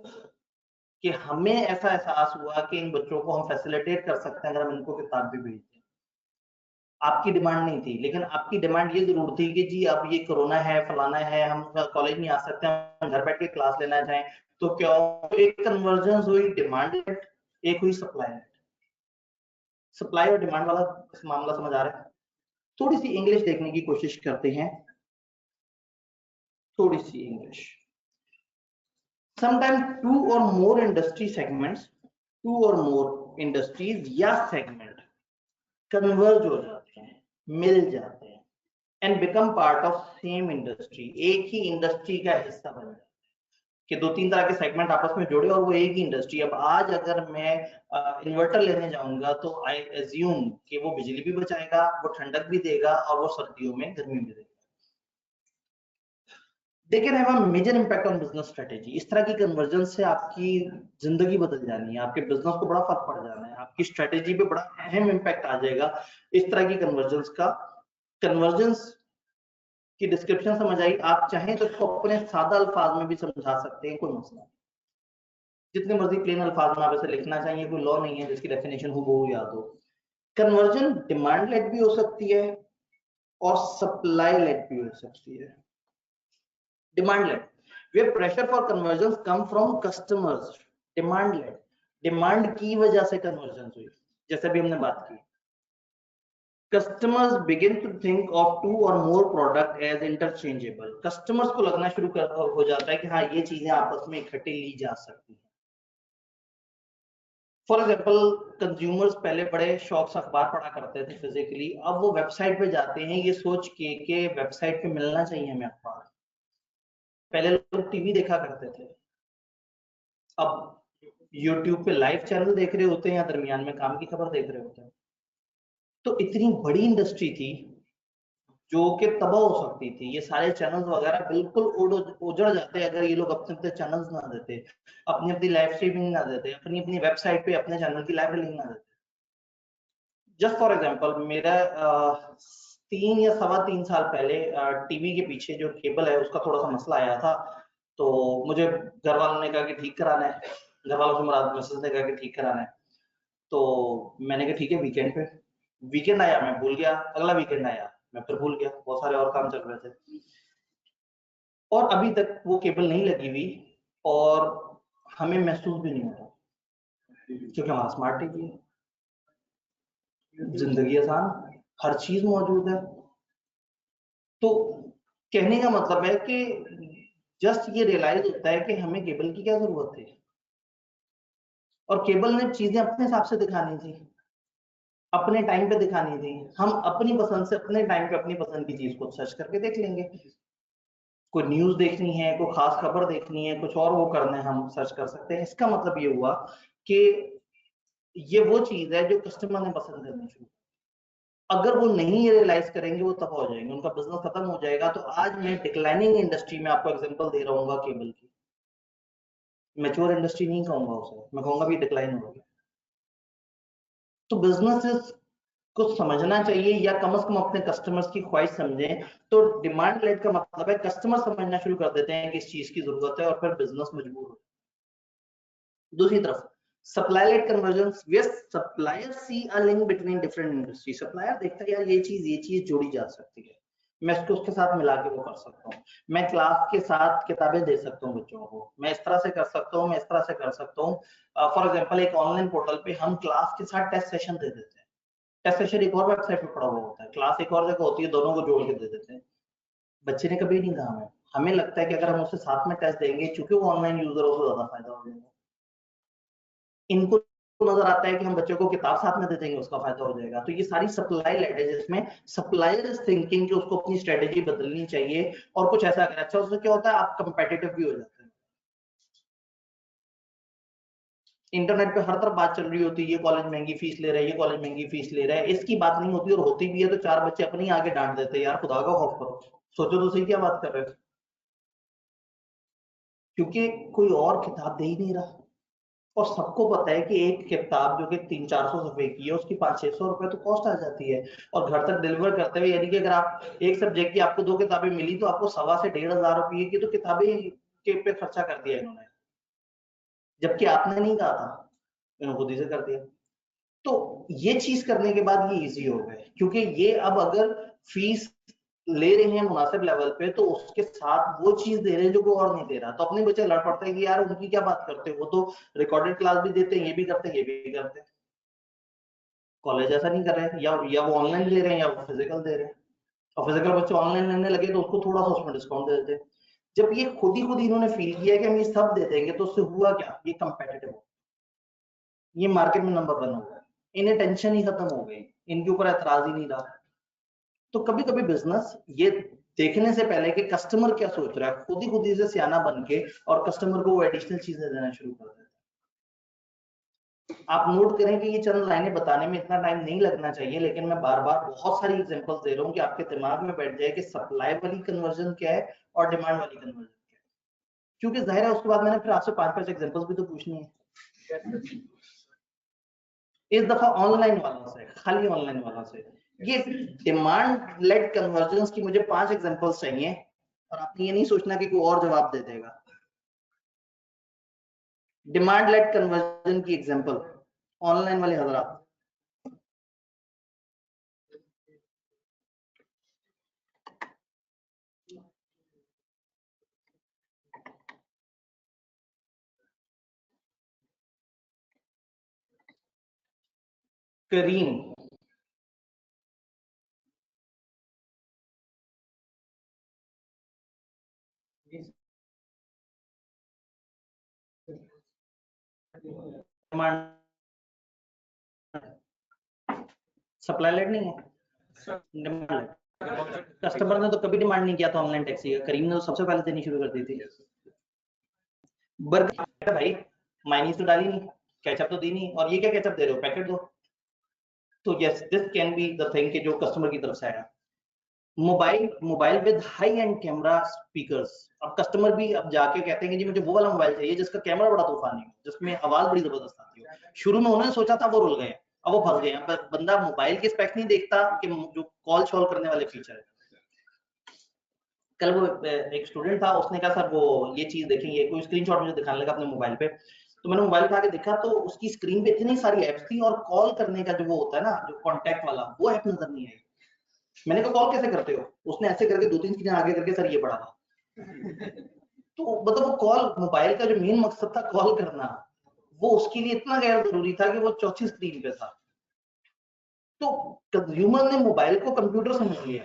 कि हमें ऐसा एहसास हुआ कि इन बच्चों को हम फैसिलिटेट कर सकते हैं अगर हम इनको किताब भी भेज दें। आपकी डिमांड नहीं थी, लेकिन आपकी डिमांड ये जरूर थी कि जी अब ये कोरोना है, फलाना है, हम कॉलेज नहीं आ सकते, हम घर बैठ के क्लास लेना चाहें तो क्या? एक कन्वर्जन हुई डिमांड, एक हुई सप्लाई। सप्लाई और डिमांड वाला मामला समझ आ रहा है? थोड़ी सी इंग्लिश देखने की कोशिश करते हैं, थोड़ी सी English. Sometimes two or more industry segments, two or more industries या segment converge हो जाते हैं, मिल जाते हैं, and become part of same industry, एक ही इंडस्ट्री का हिस्सा बन जाते हैं, कि 2-3 तरह के सेगमेंट आपस में जुड़े और वो एक ही इंडस्ट्री। अब आज अगर मैं इन्वर्टर लेने जाऊंगा तो आई एज्यूम कि वो बिजली भी बचाएगा, वो ठंडक भी देगा और वो सर्दियों में गर्मी भी देगा। They can have a major impact on business strategy। इस तरह की कन्वर्जन से आपकी जिंदगी बदल जानी है, आपके बिजनेस को बड़ा फर्क पड़ जाना है, आपकी स्ट्रेटेजी पे बड़ा अहम इम्पैक्ट आ जाएगा इस तरह की कन्वर्जन का। कन्वर्जन की डिस्क्रिप्शन समझ आई? आप चाहें तो इसको अपने सादा अल्फाज में भी समझा सकते हैं, कोई मसला नहीं। जितने मर्जी प्लेन अल्फाज में आप इसे लिखना चाहिए, कोई लॉ नहीं है जिसकी डेफिनेशन हो वो याद हो। कन्वर्जन डिमांड लेड भी हो सकती है और सप्लाई लेड भी हो सकती है। Demand led, where pressure for conversions come from customers। Demand led, demand की वजह से कन्वर्जन हुई, जैसे भी हमने बात की। Customers begin to think of two or more product as interchangeable। Customers को लगना शुरू हो जाता है कि हाँ ये चीजें आपस में इकट्ठी ली जा सकती हैं। फॉर एग्जाम्पल, कंज्यूमर्स पहले बड़े शौक से अखबार पढ़ा करते थे फिजिकली, अब वो वेबसाइट पे जाते हैं ये सोच के वेबसाइट पे मिलना चाहिए हमें अखबार। पहले लोग टीवी देखा करते थे, अब YouTube पे लाइव चैनल देख रहे होते हैं या दरमियान में काम की खबर देख रहे होते हैं। तो इतनी बड़ी इंडस्ट्री थी जो कि तबाह हो सकती थी, ये सारे चैनल्स वगैरह बिल्कुल उजड़ जाते अगर ये लोग अपने अपने चैनल्स ना देते, अपनी अपनी लाइव स्ट्रीमिंग ना देते, अपनी अपनी वेबसाइट पे अपने चैनल की लाइव लिंक ना देते। जस्ट फॉर एग्जांपल, मेरा 3 या 3.25 साल पहले टीवी के पीछे जो केबल है उसका थोड़ा सा मसला आया था, तो मुझे घर वालों ने कहा कि ठीक कराना है, घर वालों से मुराद मिसेस ने कहा कि ठीक कराना है, तो मैंने कहा ठीक है वीकेंड पे। वीकेंड आया, मैं भूल गया, अगला वीकेंड आया मैं फिर भूल गया, बहुत सारे और काम चल रहे थे, और अभी तक वो केबल नहीं लगी हुई, और हमें महसूस भी नहीं हो रहा क्योंकि हमारा स्मार्ट टीवी है, जिंदगी आसान, हर चीज मौजूद है। तो कहने का मतलब है कि जस्ट ये रियलाइज होता है कि हमें केबल की क्या जरूरत थी, और केबल ने चीजें अपने हिसाब से दिखानी थी, अपने टाइम पे दिखानी थी। हम अपनी पसंद से अपने टाइम पे अपनी पसंद की चीज को सर्च करके देख लेंगे, कोई न्यूज देखनी है, कोई खास खबर देखनी है, कुछ और वो करना है, हम सर्च कर सकते हैं। इसका मतलब ये हुआ कि ये वो चीज है जो कस्टमर ने पसंद करनी शुरू, अगर वो नहीं रियलाइज करेंगे वो तब हो जाएंगे, उनका बिजनेस खत्म हो जाएगा। तो आज मैं डिक्लाइनिंग इंडस्ट्री में आपको एग्जांपल दे रहा हूँ केबल की, मैच्योर इंडस्ट्री नहीं कहूंगा उसे, मैं कहूंगा भी डिक्लाइन हो गया। तो बिजनेसेस कुछ समझना चाहिए या कम से कम अपने कस्टमर्स की ख्वाहिश समझें। तो डिमांड लेड का मतलब है कस्टमर समझना शुरू कर देते हैं कि इस चीज की जरूरत है और फिर बिजनेस मजबूर हो। दूसरी तरफ supply led conversion, supplier see a link between different industry. Supplier देखता है यार ये चीज जोड़ी जा सकती है, मैं इसको उसके साथ मिला के वो कर सकता हूँ, मैं क्लास के साथ किताबें दे सकता हूँ बच्चों को, मैं इस तरह से कर सकता हूँ, मैं इस तरह से कर सकता हूँ। फॉर एग्जांपल एक ऑनलाइन पोर्टल पे हम क्लास के साथ टेस्ट सेशन दे देते हैं। टेस्ट सेशन एक और वेबसाइट पे पड़ा हुआ होता है, क्लास एक और जगह होती है, दोनों को जोड़ के दे देते हैं। बच्चे ने कभी नहीं कहा हमें लगता है कि अगर हम उससे साथ में टेस्ट देंगे, चूंकि वो ऑनलाइन यूजर हो तो ज्यादा फायदा हो जाएगा। इनको नजर आता है कि हम बच्चों को किताब साथ में दे देंगे उसका फायदा हो जाएगा। तो ये सारी सप्लाई लेड है जिसमें सप्लायर इज थिंकिंग कि उसको अपनी स्ट्रेटेजी बदलनी चाहिए और कुछ ऐसा करें। अच्छा उससे क्या होता है, आप कंपेटिटिव भी हो जाते हैं। इंटरनेट पे हर तरफ बात चल रही होती है, ये कॉलेज महंगी फीस ले रहा है, ये कॉलेज महंगी फीस ले रहा है, इसकी बात नहीं होती और होती भी है तो चार बच्चे अपने ही आगे डांट देते हैं, यार खुदा का खौफ करो, सोचो तो सही क्या बात कर रहे हो। क्योंकि कोई और किताब दे ही नहीं रहा और सबको पता है कि एक किताब जो कि 300-400 सफे की है उसकी 500-600 रुपए तो कॉस्ट आ जाती है। और घर तक डिलीवर करते हुए, यानी कि अगर आप एक सब्जेक्ट की आपको 2 किताबें मिली तो आपको 1.25 से 1,500 रुपये की तो किताबें के पे खर्चा कर दिया इन्होंने, जबकि आपने नहीं कहा था, इन्होंने खुद ही से कर दिया। तो ये चीज करने के बाद ये इजी हो गए, क्योंकि ये अब अगर फीस ले रहे हैं मुनासिब लेवल पे तो उसके साथ वो चीज दे रहे हैं जो कोई और नहीं दे रहा। तो अपने बच्चे लड़ पड़ते हैं कि यार उनकी क्या बात करते हैं, वो तो रिकॉर्डेड क्लास भी देते हैं, ये भी करते हैं, ये भी करते हैं, कॉलेज ऐसा नहीं कर रहे हैं, या वो ऑनलाइन ले रहे हैं या वो फिजिकल दे रहे हैं। और फिजिकल बच्चे ऑनलाइन लेने लगे तो उसको थोड़ा सा उसमें डिस्काउंट दे देते हैं। जब ये खुद ही इन्होंने फील किया कि हम ये सब दे देंगे तो उससे हुआ क्या, ये कंपेटिटिव हो, ये मार्केट में नंबर 1 हो गए, इन्हें टेंशन ही खत्म हो गई, इनके ऊपर एतराज ही नहीं रहा। तो कभी कभी बिजनेस ये देखने से पहले कि कस्टमर क्या सोच रहा है, खुद ही से सियाना बन के और कस्टमर को वो एडिशनल चीजें देना शुरू कर देते हैं। आप नोट करें कि ये चंद लाइनें बताने में इतना टाइम नहीं लगना चाहिए, लेकिन मैं बार बार बहुत सारी एग्जांपल्स दे रहा हूँ कि आपके दिमाग में बैठ जाए कि सप्लाई वाली कन्वर्जन क्या है और डिमांड वाली कन्वर्जन क्या है। क्योंकि जाहिर है उसके बाद मैंने फिर आपसे 5-5 एग्जांपल्स भी तो पूछनी है। इस दफा ऑनलाइन वाला से, खाली ऑनलाइन वाला से, ये डिमांड लेड कन्वर्जन की मुझे 5 एग्जांपल्स चाहिए और आपने ये नहीं सोचना कि कोई और जवाब दे देगा। डिमांड लेड कन्वर्जन की एग्जांपल ऑनलाइन वाले हजरात। करीम, सप्लाई लेड नहीं है, डिमांड लेड। कस्टमर ने तो कभी डिमांड नहीं किया था ऑनलाइन टैक्सी का, करीम ने तो सबसे पहले देनी शुरू कर दी थी। बर्गर भाई मायनीज तो डाली नहीं, केचप तो दी नहीं, और ये क्या केचप दे रहे हो, पैकेट दो। तो yes this can be the thing कि जो कस्टमर की तरफ से आया। Mobile with high and camera speakers. अब कस्टमर भी अब जाके कहते हैं कि जी मुझे वो वाला मोबाइल चाहिए जिसका कैमरा बड़ा तूफानी हो, जिसमें आवाज बड़ी जबरदस्त आती हो। शुरू में उन्होंने सोचा था वो रुल गए, अब वो फंस गए। अब बंदा मोबाइल के स्पेक्स नहीं देखता कि जो कॉल शॉल करने वाले फीचर है। कल वो एक स्टूडेंट था, उसने कहा सर वो ये चीज देखेंगे, कोई स्क्रीनशॉट मुझे दिखाने लगा अपने मोबाइल पे। तो मैंने मोबाइल उठा के देखा तो उसकी स्क्रीन पे इतनी सारी एप्स थी और कॉल करने का जो वो होता है ना, जो कॉन्टैक्ट वाला, वो ऐप नजर नहीं आई। मैंने कहा कॉल कैसे करते हो, उसने ऐसे करके 2-3 स्क्रीन आगे करके सर ये पढ़ा था। तो मतलब वो कॉल, मोबाइल का जो मेन मकसद था कॉल करना, वो उसके लिए इतना गैर जरूरी था कि वो चौथी स्क्रीन पे था। तो कंज्यूमर ने मोबाइल को कंप्यूटर समझ लिया,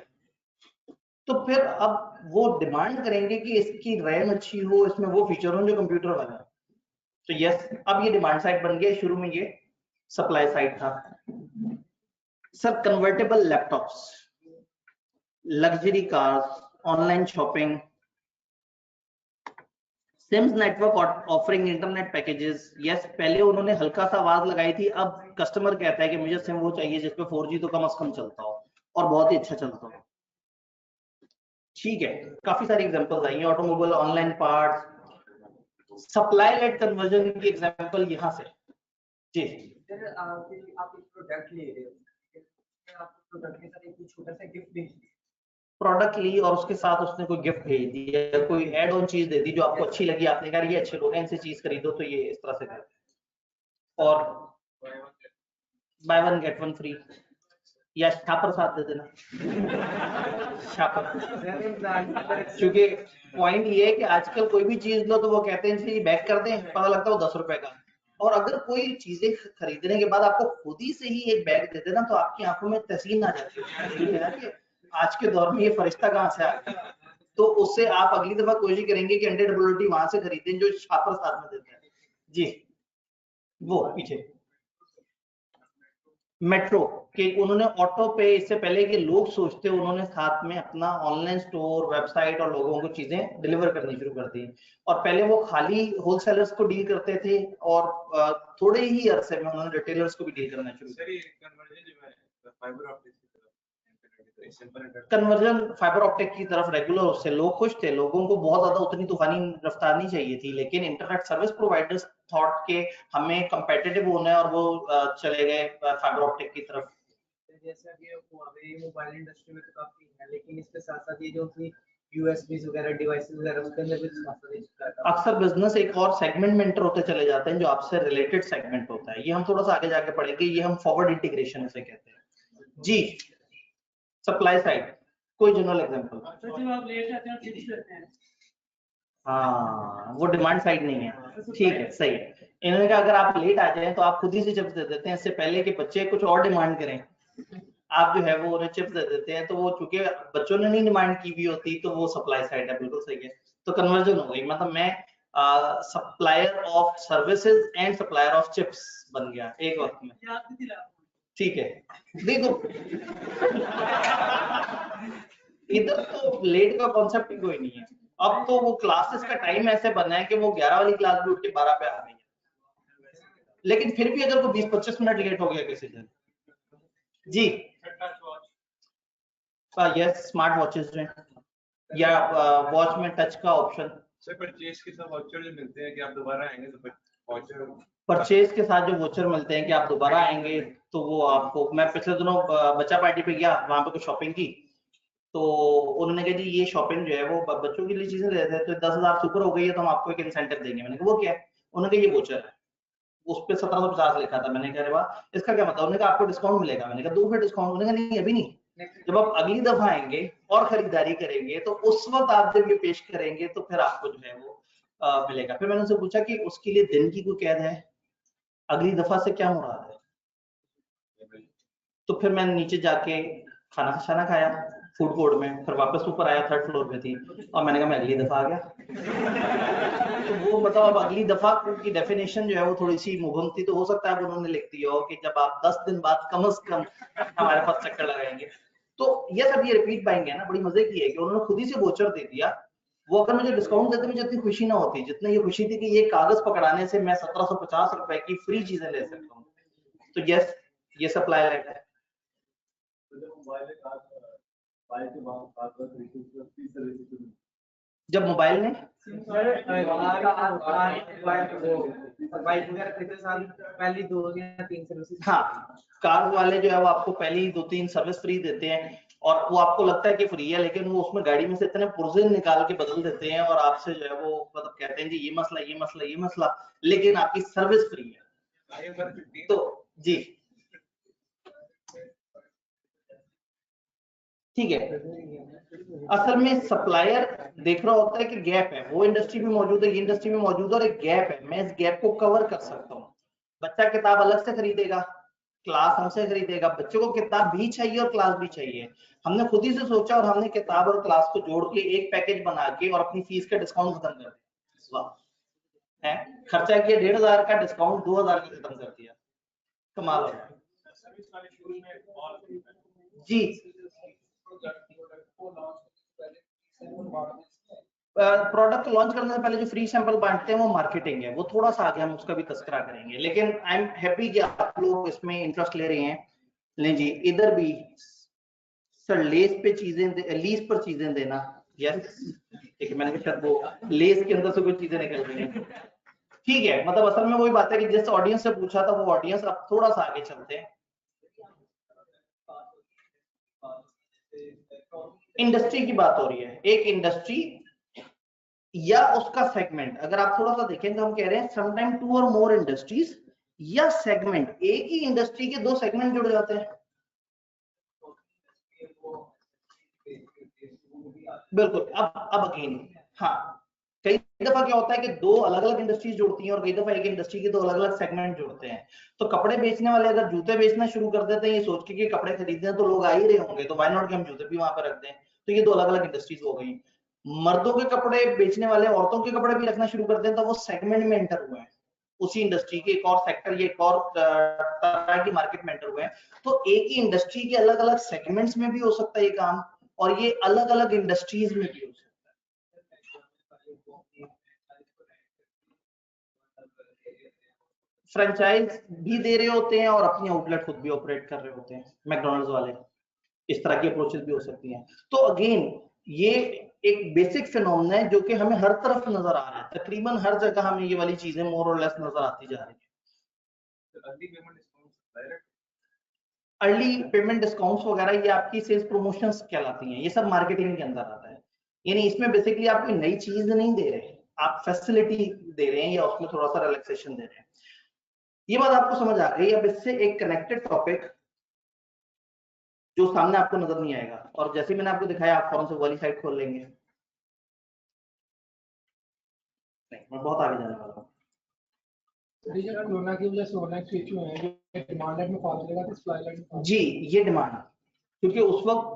तो फिर अब वो डिमांड करेंगे कि इसकी रैम अच्छी हो, इसमें वो फीचर हो जो कंप्यूटर वाला है। तो यस, अब ये डिमांड साइड बन गया, शुरू में ये सप्लाई साइड था। Sir convertible laptops, luxury cars, online shopping, SIMs network offering internet packages. Yes, पहले उन्होंने हल्का सा आवाज लगाई थी, अब कस्टमर कहता है कि मुझे सिम वो चाहिए जिसपे 4G तो कम से कम चलता हो और बहुत ही अच्छा चलता हो। ठीक है, काफी सारी एग्जांपल्स आई हैं, automobile, online parts. Supply led conversion की एग्जांपल यहां से जी। आप एक प्रोडक्ट ले रहे हो, आपको प्रोडक्ट के साथ एक छोटा सा गिफ्ट भेज दिया, प्रोडक्ट ली और उसके साथ उसने कोई गिफ्ट भेज दिया, कोई एड ऑन चीज दे दी जो आपको अच्छी लगी, आपने कहा ये अच्छे लोग हैं इनसे चीज खरीदो, तो ये इस तरह से करते हैं। और by one get one free, या छापर साथ दे देना छापर। क्योंकि पॉइंट ये है कि आजकल कोई भी चीज लो तो वो कहते हैं जी बैक कर दें, पता लगता है वो 10 रुपए का। और अगर कोई चीजें खरीदने के बाद आपको खुद ही से ही एक बैग दे देना तो आपकी आंखों में तहसीन आ जाती है। आज के दौर में ये फरिश्ता कहाँ से आ गया, तो उससे आप अगली दफा कोशिश करेंगे कि अंडे डबल रोटी वहां से खरीदें जो छापर साथ में देते हैं। जी वो पीछे मेट्रो के उन्होंने ऑटो पे, इससे पहले कि लोग सोचते, उन्होंने साथ में अपना ऑनलाइन स्टोर वेबसाइट और लोगों को चीजें डिलीवर करनी शुरू कर दी। और पहले वो खाली होलसेलर्स को डील करते थे और थोड़े ही अरसे में उन्होंने रिटेलर्स को भी डील करना शुरू किया। कन्वर्जन फाइबर ऑप्टिक की तरफ रेगुलर, उससे लोग खुश थे, लोगों को बहुत ज्यादा उतनी तूफानी रफ्तार नहीं चाहिए थी, लेकिन इंटरनेट सर्विस प्रोवाइडर्स थॉट के हमें कंपेटिटिव होना है और वो चले गए फाइबर ऑप्टिक की तरफ। जैसा कि मोबाइल इंडस्ट्री में तो काफी है, लेकिन इसके साथ साथ ये जो अपनी यूएसबी वगैरह डिवाइसेस वगैरह उसके अंदर भी अक्सर बिजनेस एक और सेगमेंट में एंटर होते चले जाते हैं जो आपसे रिलेटेड सेगमेंट होता है। ये हम थोड़ा सा आगे जाके पढ़ेंगे, ये हम फॉरवर्ड इंटीग्रेशन इसे कहते हैं। जी सप्लाई साइड कोई जनरल एग्जांपल, जब आप लेट आते हैं चिप्स लेते हैं, हाँ वो डिमांड साइड नहीं है, ठीक है सही है। इन्होंने कहा अगर आप लेट आ जाए तो आप खुद ही से चिप्स दे देते हैं, इससे पहले कि बच्चे कुछ और डिमांड करें आप जो है वो उन्हें चिप्स दे देते हैं। तो वो चूंकि बच्चों ने नहीं डिमांड की भी होती तो वो सप्लाई साइड है, बिल्कुल सही है। तो कन्वर्जन हो गई, मतलब मैं supplier of services and supplier of chips बन गया एक वक्त में, ठीक है। देखो इधर तो लेट का कॉन्सेप्ट ही कोई नहीं है, अब तो वो क्लासेस का टाइम ऐसे बना है कि वो 11 वाली क्लास भी उठ के 12 पे आ गई है, लेकिन फिर भी अगर वो 20-25 मिनट लेट हो गया किसी दिन, जी यस स्मार्ट वॉचेस में या वॉच में टच का ऑप्शन। सर परचेज के साथ वाउचर जो मिलते हैं कि आप दोबारा आएंगे तो वाउचर, परचेज के साथ जो वोचर मिलते हैं कि आप दोबारा आएंगे तो वो आपको, मैं पिछले दिनों बच्चा पार्टी पे गया, वहां पे कुछ शॉपिंग की, तो उन्होंने कहा जी ये शॉपिंग जो है वो बच्चों के लिए चीजें लेते हैं तो 10,000 से ऊपर हो गई है तो हम आपको एक इंसेंटिव देंगे। मैंने कहा वो क्या है, उन्होंने कहा ये वोचर है, उस पे 1750 लिखा था। मैंने कहा वाह इसका क्या मतलब, उन्होंने कहा आपको डिस्काउंट मिलेगा। मैंने कहा दो फिर डिस्काउंट, उन्होंने कहा नहीं अभी नहीं, जब आप अगली दफा आएंगे और खरीदारी करेंगे तो उस वक्त आप जब ये पेश करेंगे तो फिर आपको जो है वो मिलेगा। फिर मैंने उनसे पूछा कि उसके लिए दिन की कोई कैद है, अगली दफा से क्या मुराद है। तो फिर मैंने नीचे जाके खाना खाया फूड कोर्ट में, फिर वापस ऊपर आया, 3rd फ्लोर पे थी, और मैंने कहा मैं अगली दफा आ गया। तो वो मतलब अब अगली दफा की डेफिनेशन जो है वो थोड़ी सी मुबहम थी, तो हो सकता है उन्होंने लिख दिया हो कि जब आप 10 दिन बाद कम से कम हमारे पास चक्कर लगाएंगे। तो ये सब ये रिपीट पाएंगे ना, बड़ी मजे की है कि उन्होंने खुद ही से वोचर दे दिया। वो अगर मुझे डिस्काउंट देते मुझे इतनी खुशी ना होती जितनी ये खुशी थी कि ये कागज पकड़ाने से मैं 1750 रुपए की फ्री चीजें ले सकता हूँ। तो यस ये सप्लाई लाइन है। जब मोबाइल ने पहली 2 या 3 सर्विसेज, हाँ कार वाले जो है वो आपको पहली 2-3 सर्विस फ्री देते हैं और वो आपको लगता है कि फ्री है, लेकिन वो उसमें गाड़ी में से इतने पुर्जे निकाल के बदल देते हैं और आपसे जो है वो मतलब कहते हैं जी ये मसला ये मसला ये मसला, लेकिन आपकी सर्विस फ्री है। तो जी ठीक है, असल में सप्लायर देख रहा होता है कि गैप है, वो इंडस्ट्री में मौजूद है, ये इंडस्ट्री में मौजूद है और एक गैप है, मैं इस गैप को कवर कर सकता हूँ। बच्चा किताब अलग से खरीदेगा, क्लास हमसे खरीदेगा, बच्चों को किताब भी चाहिए और क्लास भी चाहिए। हमने खुद ही से सोचा और हमने किताब और क्लास को जोड़ के एक पैकेज बना के और अपनी फीस का डिस्काउंट खत्म कर दिया। वाह है, खर्चा किया 1500 का, डिस्काउंट 2000 का खत्म कर दिया, कमाल हो गया। जी प्रोडक्ट लॉन्च करने से पहले जो फ्री सैंपल बांटते हैं वो मार्केटिंग है, वो थोड़ा सा आगे हम उसका भी तस्करा करेंगे, लेकिन आई एम हैप्पी कि आप लोग इसमें इंटरेस्ट ले रहे हैं। ले जी इधर भी सर लेस पे चीजें लीज पर चीजें देना, यस ठीक है, मैंने कहा वो लेस के अंदर से कुछ चीजें निकल रही हैं, ठीक है। मतलब असल में वही बात है कि जिस ऑडियंस से पूछा था वो ऑडियंस, अब थोड़ा सा आगे चलते हैं। इंडस्ट्री की बात हो रही है, एक इंडस्ट्री या उसका सेगमेंट। अगर आप थोड़ा सा देखें तो हम कह रहे हैं समटाइम 2 और मोर इंडस्ट्रीज या सेगमेंट, एक ही इंडस्ट्री के 2 सेगमेंट जुड़ जाते हैं। बिल्कुल। अब अगेन, हाँ, कई दफा क्या होता है कि 2 अलग अलग इंडस्ट्रीज जुड़ती हैं और कई दफा एक इंडस्ट्री के 2 अलग अलग सेगमेंट जुड़ते हैं। तो कपड़े बेचने वाले अगर जूते बेचना शुरू कर देते हैं ये सोच के कि कपड़े खरीदने हैं तो लोग आ ही रहे होंगे, तो व्हाई नॉट कि हम जूते भी वहां पर रख दें। तो ये 2 अलग अलग इंडस्ट्रीज हो गई। मर्दों के कपड़े बेचने वाले औरतों के कपड़े भी रखना शुरू कर दें तो वो सेगमेंट में एंटर हुए हैं, उसी इंडस्ट्री के एक और सेक्टर या एक और तरह की मार्केट में एंटर हुए हैं। तो एक ही इंडस्ट्री के अलग अलग सेगमेंट्स में भी हो सकता है ये काम, और ये अलग अलग इंडस्ट्रीज में भी हो सकता है। फ्रेंचाइज भी दे रहे होते हैं और अपनी आउटलेट खुद भी ऑपरेट कर रहे होते हैं, मैकडॉनल्ड्स वाले। इस तरह की अप्रोचेस भी हो सकती हैं। तो अगेन ये एक बेसिक फिनोमेना है जो कि हमें हर तरफ नजर आ रहा है, तकरीबन हर जगह हमें ये वाली चीजें मोर और लेस नजर आती जा रही है। अर्ली पेमेंट डिस्काउंट्स वगैरह ये आपकी सेल्स प्रमोशंस कहलाती हैं, ये सब मार्केटिंग के अंदर आता है। यानी इसमें बेसिकली आप कोई नई चीज नहीं दे रहे, आप फैसिलिटी दे रहे हैं या उसमें थोड़ा सा रिलैक्सेशन दे रहे हैं। ये बात आपको समझ आ गई। अब इससे एक कनेक्टेड टॉपिक जो सामने आपको नजर नहीं आएगा, और जैसे मैंने आपको दिखाया आप फौरन से वाली साइड खोल लेंगे। नहीं, मैं बहुत आगे जाने वाला हूँ। कोरोना की वजह से ऑनलाइन स्विच हुए हैं, डिमांड में फॉल करेगा तो सप्लाई लाइन जी, ये डिमांड, क्योंकि उस वक्त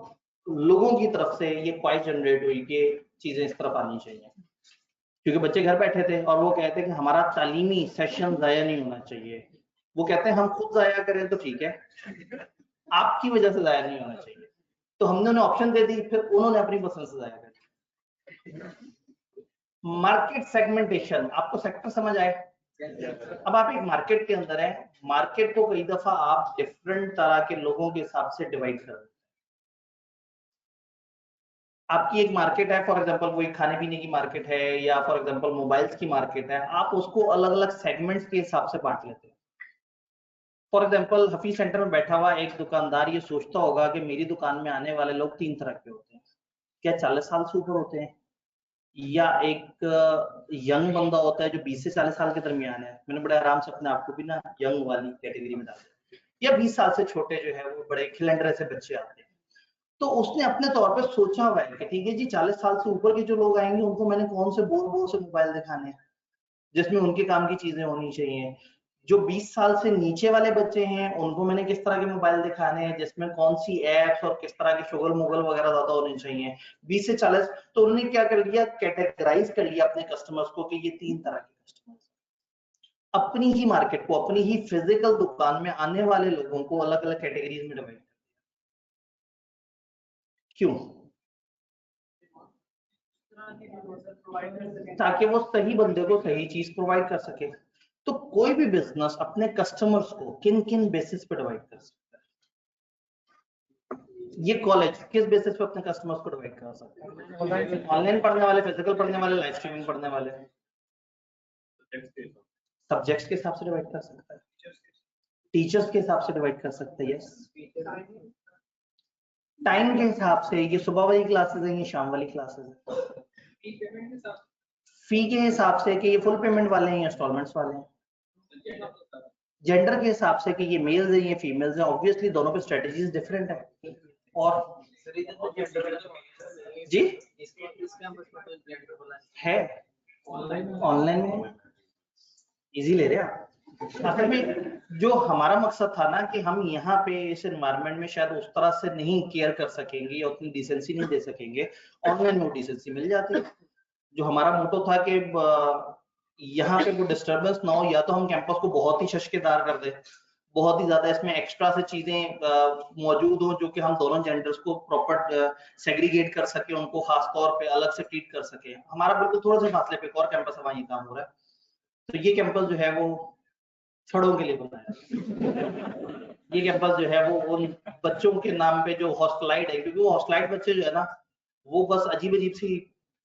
लोगों की तरफ से ये ख्वाहिश जनरेट हुई कि चीजें इस तरफ आनी चाहिए, क्योंकि बच्चे घर बैठे थे और वो कहते हैं कि हमारा तालीमी सेशन जाया नहीं होना चाहिए। वो कहते हैं हम खुद जाया करें तो ठीक है, आपकी वजह से जाया नहीं होना चाहिए। तो हमने उन्हें ऑप्शन दे दी, फिर उन्होंने अपनी पसंद से जाया कर। मार्केट सेगमेंटेशन, आपको सेक्टर समझ आए? अब आप एक मार्केट के अंदर है, मार्केट को कई दफा आप डिफरेंट तरह के लोगों के हिसाब से डिवाइड कर देते हैं। आपकी एक मार्केट है, फॉर एग्जांपल वो एक खाने पीने की मार्केट है या फॉर एग्जांपल मोबाइल्स की मार्केट है, आप उसको अलग अलग सेगमेंट्स के हिसाब से बांट लेते हैं। फॉर एग्जांपल हफीज सेंटर में बैठा हुआ एक दुकानदार ये सोचता होगा कि मेरी दुकान में आने वाले लोग 3 तरह के होते हैं, क्या 40 साल से ऊपर होते हैं, या एक यंग बंदा होता है जो 20 से 40 साल के दरमियान है, मैंने बड़े आराम से अपने आप को भी ना यंग वाली कैटेगरी में डाल दिया, या 20 साल से छोटे जो है वो बड़े खिलंडरे से बच्चे आते हैं। तो उसने अपने तौर पे सोचा हुआ है कि ठीक है जी 40 साल से ऊपर के जो लोग आएंगे उनको मैंने कौन से बोल बोल से मोबाइल दिखाने हैं जिसमें उनके काम की चीजें होनी चाहिए। जो 20 साल से नीचे वाले बच्चे हैं उनको मैंने किस तरह के मोबाइल दिखाने हैं जिसमें कौन सी एप्स और किस तरह के शुगल मुगल वगैरह ज्यादा होने चाहिए। 20 से 40, तो उन्होंने क्या कर लिया, कैटेगराइज कर लिया अपने कस्टमर्स को कि ये 3 तरह के कस्टमर्स। अपनी ही मार्केट को, अपनी ही फिजिकल दुकान में आने वाले लोगों को अलग अलग कैटेगरीज में डिवाइड। क्यों? ताकि वो सही बंदे को सही चीज प्रोवाइड कर सके। तो कोई भी बिजनेस अपने कस्टमर्स को किन किन बेसिस पे डिवाइड कर सकता है? ये कॉलेज किस बेसिस पे अपने कस्टमर्स को डिवाइड कर सकता है? ऑनलाइन पढ़ने वाले, फिजिकल पढ़ने वाले, लाइव स्ट्रीमिंग पढ़ने वाले। सब्जेक्ट्स के हिसाब से डिवाइड कर सकता है, टीचर्स के हिसाब से डिवाइड कर सकते हैं, यस। टाइम के हिसाब से, ये सुबह वाली क्लासेस है, ये शाम वाली क्लासेस है। फी के हिसाब से कि ये फुल पेमेंट वाले हैं या इंस्टॉलमेंट्स वाले हैं। जेंडर के हिसाब से कि ये मेल्स हैं ये फीमेल्स हैं। ऑब्वियसली दोनों पे स्ट्रेटजीज डिफरेंट है। और जी है ऑनलाइन में इजी ले रहे आप। असल में जो हमारा मकसद था ना कि हम यहाँ पे इस एनवायरनमेंट में शायद उस तरह से नहीं केयर कर सकेंगे या उतनी डिसेंसी नहीं दे सकेंगे, ऑनलाइन में डिसेंसी मिल जाती है। जो हमारा मोटो था कि यहाँ पे वो डिस्टर्बेंस ना हो, या तो हम कैंपस को बहुत ही शशकेदार कर दे, बहुत ही ज्यादा इसमें एक्स्ट्रा से चीजें मौजूद हो जो कि हम दोनों जेंडर्स को प्रॉपर सेग्रीगेट कर सके, उनको खास तौर पे अलग से ट्रीट कर सके। हमारा बिल्कुल थोड़ा सा फासले पे और कैंपस हमारा ये काम हो रहा है। तो ये कैंपस जो है वो छड़ों के लिए बनाया। ये कैंपस जो है वो उन बच्चों के नाम पे जो हॉस्टलाइट है, क्योंकि वो हॉस्टलाइट बच्चे जो है ना वो बस अजीब अजीब सी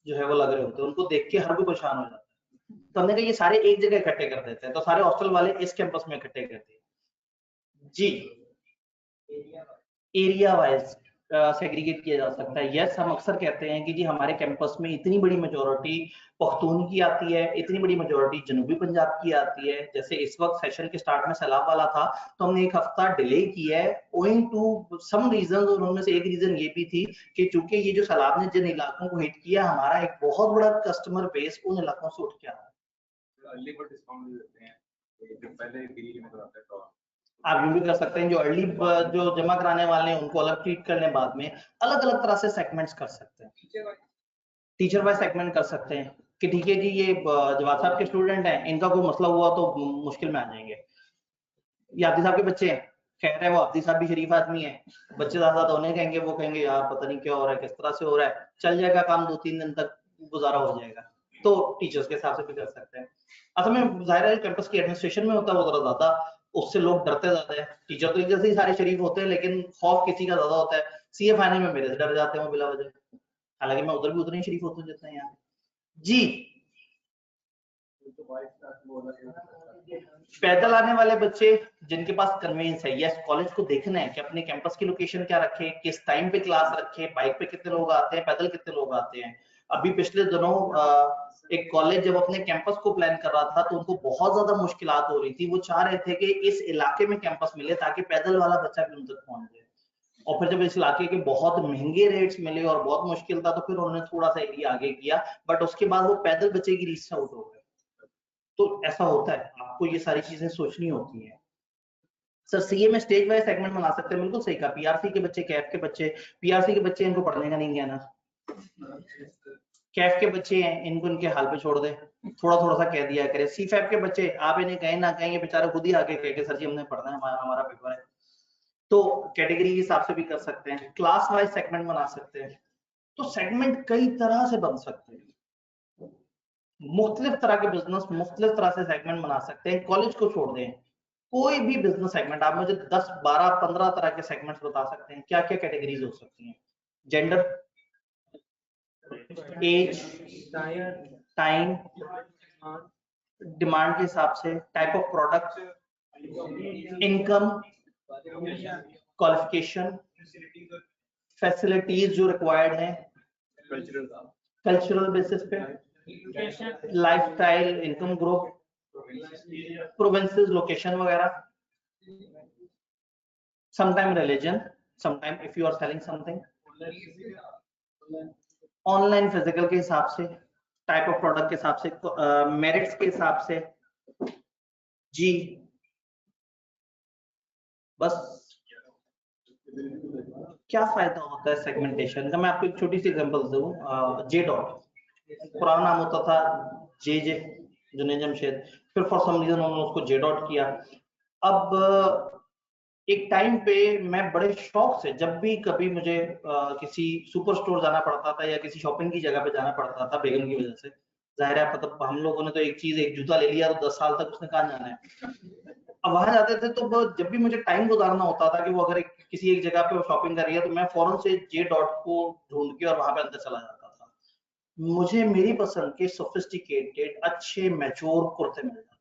जो है वो लग रहे होते हैं, उनको देख के हर कोई परेशान हो जाता है। तो हमने कहा ये सारे एक जगह इकट्ठे कर देते हैं, तो सारे हॉस्टल वाले इस कैंपस में इकट्ठे करते हैं जी। एरिया वाइज सेग्रीगेट किया जा सकता है। यस, हम अक्सर कहते हैं कि जी हमारे कैंपस में इतनी बड़ी मेजोरिटी पख्तून की आती है, इतनी बड़ी मेजोरिटी जनूबी पंजाब की आती है। जैसे इस वक्त सेशन के स्टार्ट में सैलाब वाला था तो हमने 1 हफ्ता डिले किया है ओइंग टू सम रीजन, और उनमें से एक रीजन ये भी थी कि चूंकि ये जो सैलाब ने जिन इलाकों को हिट किया, हमारा एक बहुत बड़ा कस्टमर बेस उन इलाकों से उठ के आ रहा है। अर्ली बर्ड डिस्काउंट भी देते हैं, जो पहले गिरी में कराते हैं तो आप यूं भी कर सकते हैं, जो अर्ली जो जमा कराने वाले हैं उनको अलग ट्रीट करने, बाद में अलग अलग तरह से सेगमेंट्स कर सकते हैं, टीचर वाइज सेगमेंट कर सकते हैं कि ठीक है जी ये जवाब साहब के स्टूडेंट हैं, इनका कोई मसला हुआ तो मुश्किल में आ जाएंगे। ये आब्दी साहब के बच्चे हैं, खैर है वो आब्दी साहब भी शरीफ आदमी है, बच्चे ज्यादा तो उन्हें कहेंगे, वो कहेंगे यार पता नहीं क्या हो रहा है, किस तरह से हो रहा है, चल जाएगा काम, 2-3 दिन तक गुजारा हो जाएगा। तो टीचर्स के हिसाब से भी कर सकते हैं। असल में जाहिर है कैंपस की एडमिनिस्ट्रेशन में होता है वो जरा ज्यादा, उससे लोग डरते ज्यादा है। टीचर तो जैसे ही सारे शरीफ होते हैं, लेकिन खौफ किसी का ज्यादा होता है। सीए फाइनल में मेरे से डर जाते हैं वो बिला वजह, हालांकि मैं उधर भी उतने ही शरीफ होते हैं जितने यहाँ जी। पैदल आने वाले बच्चे जिनके पास कन्वेंस है, यस, कॉलेज को देखना है कि अपने कैंपस की लोकेशन क्या रखे, किस टाइम पे क्लास रखे, बाइक पे कितने लोग आते हैं, पैदल कितने लोग आते हैं। अभी पिछले दिनों एक कॉलेज जब अपने कैंपस को प्लान कर रहा था तो उनको बहुत ज्यादा मुश्किलात हो रही थी। वो चाह रहे थे कि इस इलाके में कैंपस मिले ताकि पैदल वाला बच्चा भी उन तक पहुंच जाए, और फिर जब इस इलाके के बहुत महंगे रेट्स मिले और बहुत मुश्किल था तो फिर उन्होंने थोड़ा सा एरिया आगे किया, बट उसके बाद वो पैदल बच्चे की रीच आउट हो गए। तो ऐसा होता है, आपको ये सारी चीजें सोचनी होती हैं। सर सीए में स्टेज वाइज सेगमेंट बना सकते हैं, बिल्कुल सही कहा। पीआरसी के बच्चे, कैफ के बच्चे, पीआरसी के बच्चे इनको पढ़ने का नहीं कहना, कैफ के बच्चे हैं इनको इनके हाल पे छोड़ दे, थोड़ा थोड़ा सा कह दिया करे। सीफैप के बच्चे आप इन्हें कहें ना कहें, ये बेचारे खुद ही आके कह के सर जी हमने पढ़ना है, हमारा पेपर है। तो कैटेगरी के हिसाब से भी कर सकते हैं, क्लास वाइज सेगमेंट बना सकते हैं। तो सेगमेंट कई तरह से बन सकते हैं, मुख्तलिफ तरह के बिजनेस मुख्तलिफ तरह से सेगमेंट बना सकते हैं। कॉलेज को छोड़ दें, कोई भी बिजनेस सेगमेंट आप मुझे 10, 12, 15 तरह के सेगमेंट्स बता सकते हैं, क्या क्या कैटेगरीज हो सकती हैं। जेंडर, एज, टाइम, डिमांड के हिसाब से, type of product, income, qualification, facilities जो रिक्वायर्ड हैं, कल्चरल बेसिस पे, lifestyle, income group, provinces, location वगैरह, sometime religion, sometime if you are selling something, online physical के हिसाब से, टाइप ऑफ प्रोडक्ट के हिसाब से, मेरिट्स के हिसाब से जी। बस क्या फायदा होता है सेगमेंटेशन का, मैं आपको एक छोटी सी एग्जांपल दूं। जे डॉट पुराना नाम होता था जे जुनेद जमशेद, फिर फॉर सम रीजन उन्होंने उसको जे डॉट किया। अब एक टाइम पे मैं बड़े शौक से जब भी कभी मुझे किसी सुपर स्टोर जाना पड़ता था या किसी शॉपिंग की जगह पे जाना पड़ता था बेगम की वजह से, जाहिर है मतलब हम लोगों ने तो एक चीज, एक जूता ले लिया तो 10 साल तक उसने कहाँ जाना है। अब वहां जाते थे तो जब भी मुझे टाइम गुजारना होता था कि वो अगर किसी एक जगह पे शॉपिंग कर रही है तो मैं फौरन से जे डॉट को ढूंढ के और वहां पे अंदर चला जाता था। मुझे मेरी पसंद के सोफिस्टिकेटेड अच्छे मैच्योर कुर्ते मिल जाते,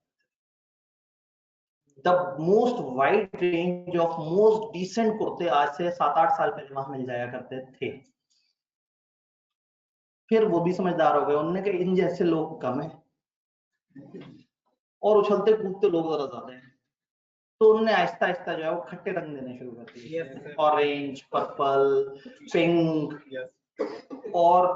the most wide range of most decent कुर्ते आज से 7-8 साल पहले वहां मिल जाया करते थे। फिर वो भी समझदार हो गए, उन्होंने कहा इन जैसे लोग कम है और उछलते कूदते लोग जरा ज्यादा हैं, तो उन्होंने आहिस्ता आहिस्ता जो है वो खट्टे रंग देने शुरू कर दिए, ऑरेंज, पर्पल, पिंक, और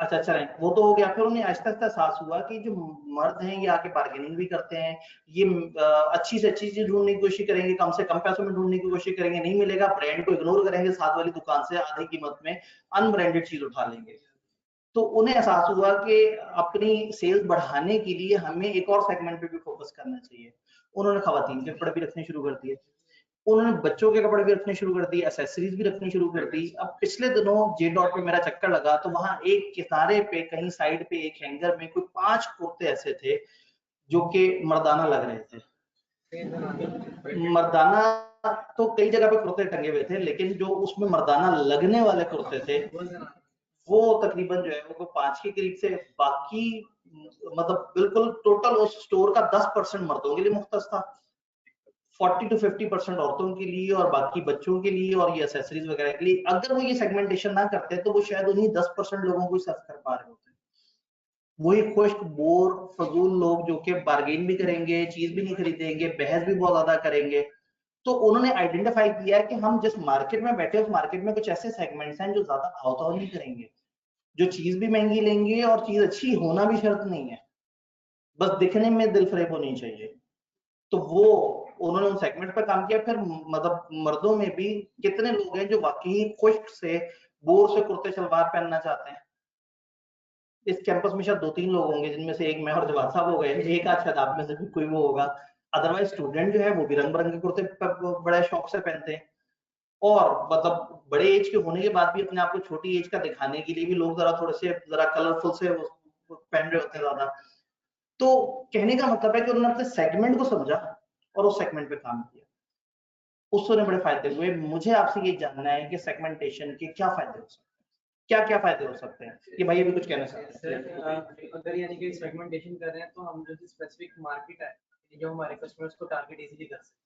अच्छा चलें वो तो हो गया। फिर उन्हें आहिस्ता आहिस्ता एहसास हुआ कि जो मर्द हैं ये आके बार्गेनिंग भी करते हैं, ये अच्छी से अच्छी चीज ढूंढने की कोशिश करेंगे, कम से कम पैसों में ढूंढने की कोशिश करेंगे, नहीं मिलेगा ब्रांड को इग्नोर करेंगे, साथ वाली दुकान से आधी कीमत में अनब्रांडेड चीज उठा लेंगे। तो उन्हें एहसास हुआ कि अपनी सेल्स बढ़ाने के लिए हमें एक और सेगमेंट पे भी फोकस करना चाहिए। उन्होंने खवातीन के कपड़े भी रखने शुरू कर दिए, उन्होंने बच्चों के कपड़े भी रखने शुरू कर दिए, एक्सेसरीज भी रखनी शुरू कर दी। अब पिछले दिनों जे डॉट पे मेरा चक्कर लगा तो वहां एक किनारे पे कहीं साइड पे एक हैंगर में कोई 5 कुर्ते ऐसे थे जो कि मर्दाना लग रहे थे। मर्दाना तो कई जगह पे कुर्ते टंगे हुए थे, लेकिन जो उसमें मर्दाना लगने वाले कुर्ते थे वो तकरीबन जो है वो 5 के करीब से, बाकी मतलब बिल्कुल टोटल उस स्टोर का 10% मर्दों के लिए मुख्तस था, 40 to 50% औरतों के लिए और बाकी बच्चों के लिए और ये एसेसरीज वगैरह के लिए। अगर वो ये सेगमेंटेशन ना करते तो वो शायद उन्हीं 10% लोगों को सर्व कर पा रहे होते। वही खुश्क बोर फजूल लोग जो कि बार्गेन भी करेंगे, चीज भी नहीं खरीदेंगे, बहस भी बहुत ज्यादा करेंगे। तो उन्होंने आइडेंटिफाई किया है कि हम जिस मार्केट में बैठे उस मार्केट में कुछ ऐसे सेगमेंट्स हैं जो ज्यादा भाव नहीं करेंगे, जो चीज भी महंगी लेंगे और चीज अच्छी होना भी शर्त नहीं है, बस दिखने में दिल फरेब होनी चाहिए। तो वो उन्होंने उन सेगमेंट पर काम किया। फिर मतलब मर्दों में भी कितने लोग हैं जो वाकई खुश्क से बोर से कुर्ते सलवार पहनना चाहते हैं। इस कैंपस में शायद 2-3 लोग होंगे जिनमें से एक मैं और जवाद साहब हो गए, एक आध शायद आप में से भी कोई वो होगा। अदरवाइज स्टूडेंट जो है वो भी रंग बिरंगे कुर्ते बड़े शौक से पहनते हैं। और मतलब बड़े एज के होने के बाद भी अपने आप को छोटी एज का दिखाने के लिए भी लोग थोड़े से कलरफुल से पहन रहे होते हैं ज्यादा। तो कहने का मतलब है कि उन्होंने अपने सेगमेंट को समझा और उस सेगमेंट पे काम किया, उससे बड़े फायदे हुए। मुझे आपसे ये जानना है कि सेगमेंटेशन के क्या फायदे हो सकते हैं, क्या फायदे हो सकते हैं? ये भाई अभी कुछ कहना चाहते हैं? सर, अगर यानी कि सेगमेंटेशन कर रहे हैं तो हम जो स्पेसिफिक मार्केट है जो हमारे कस्टमर्स को टारगेट इजीली कर सकते हैं।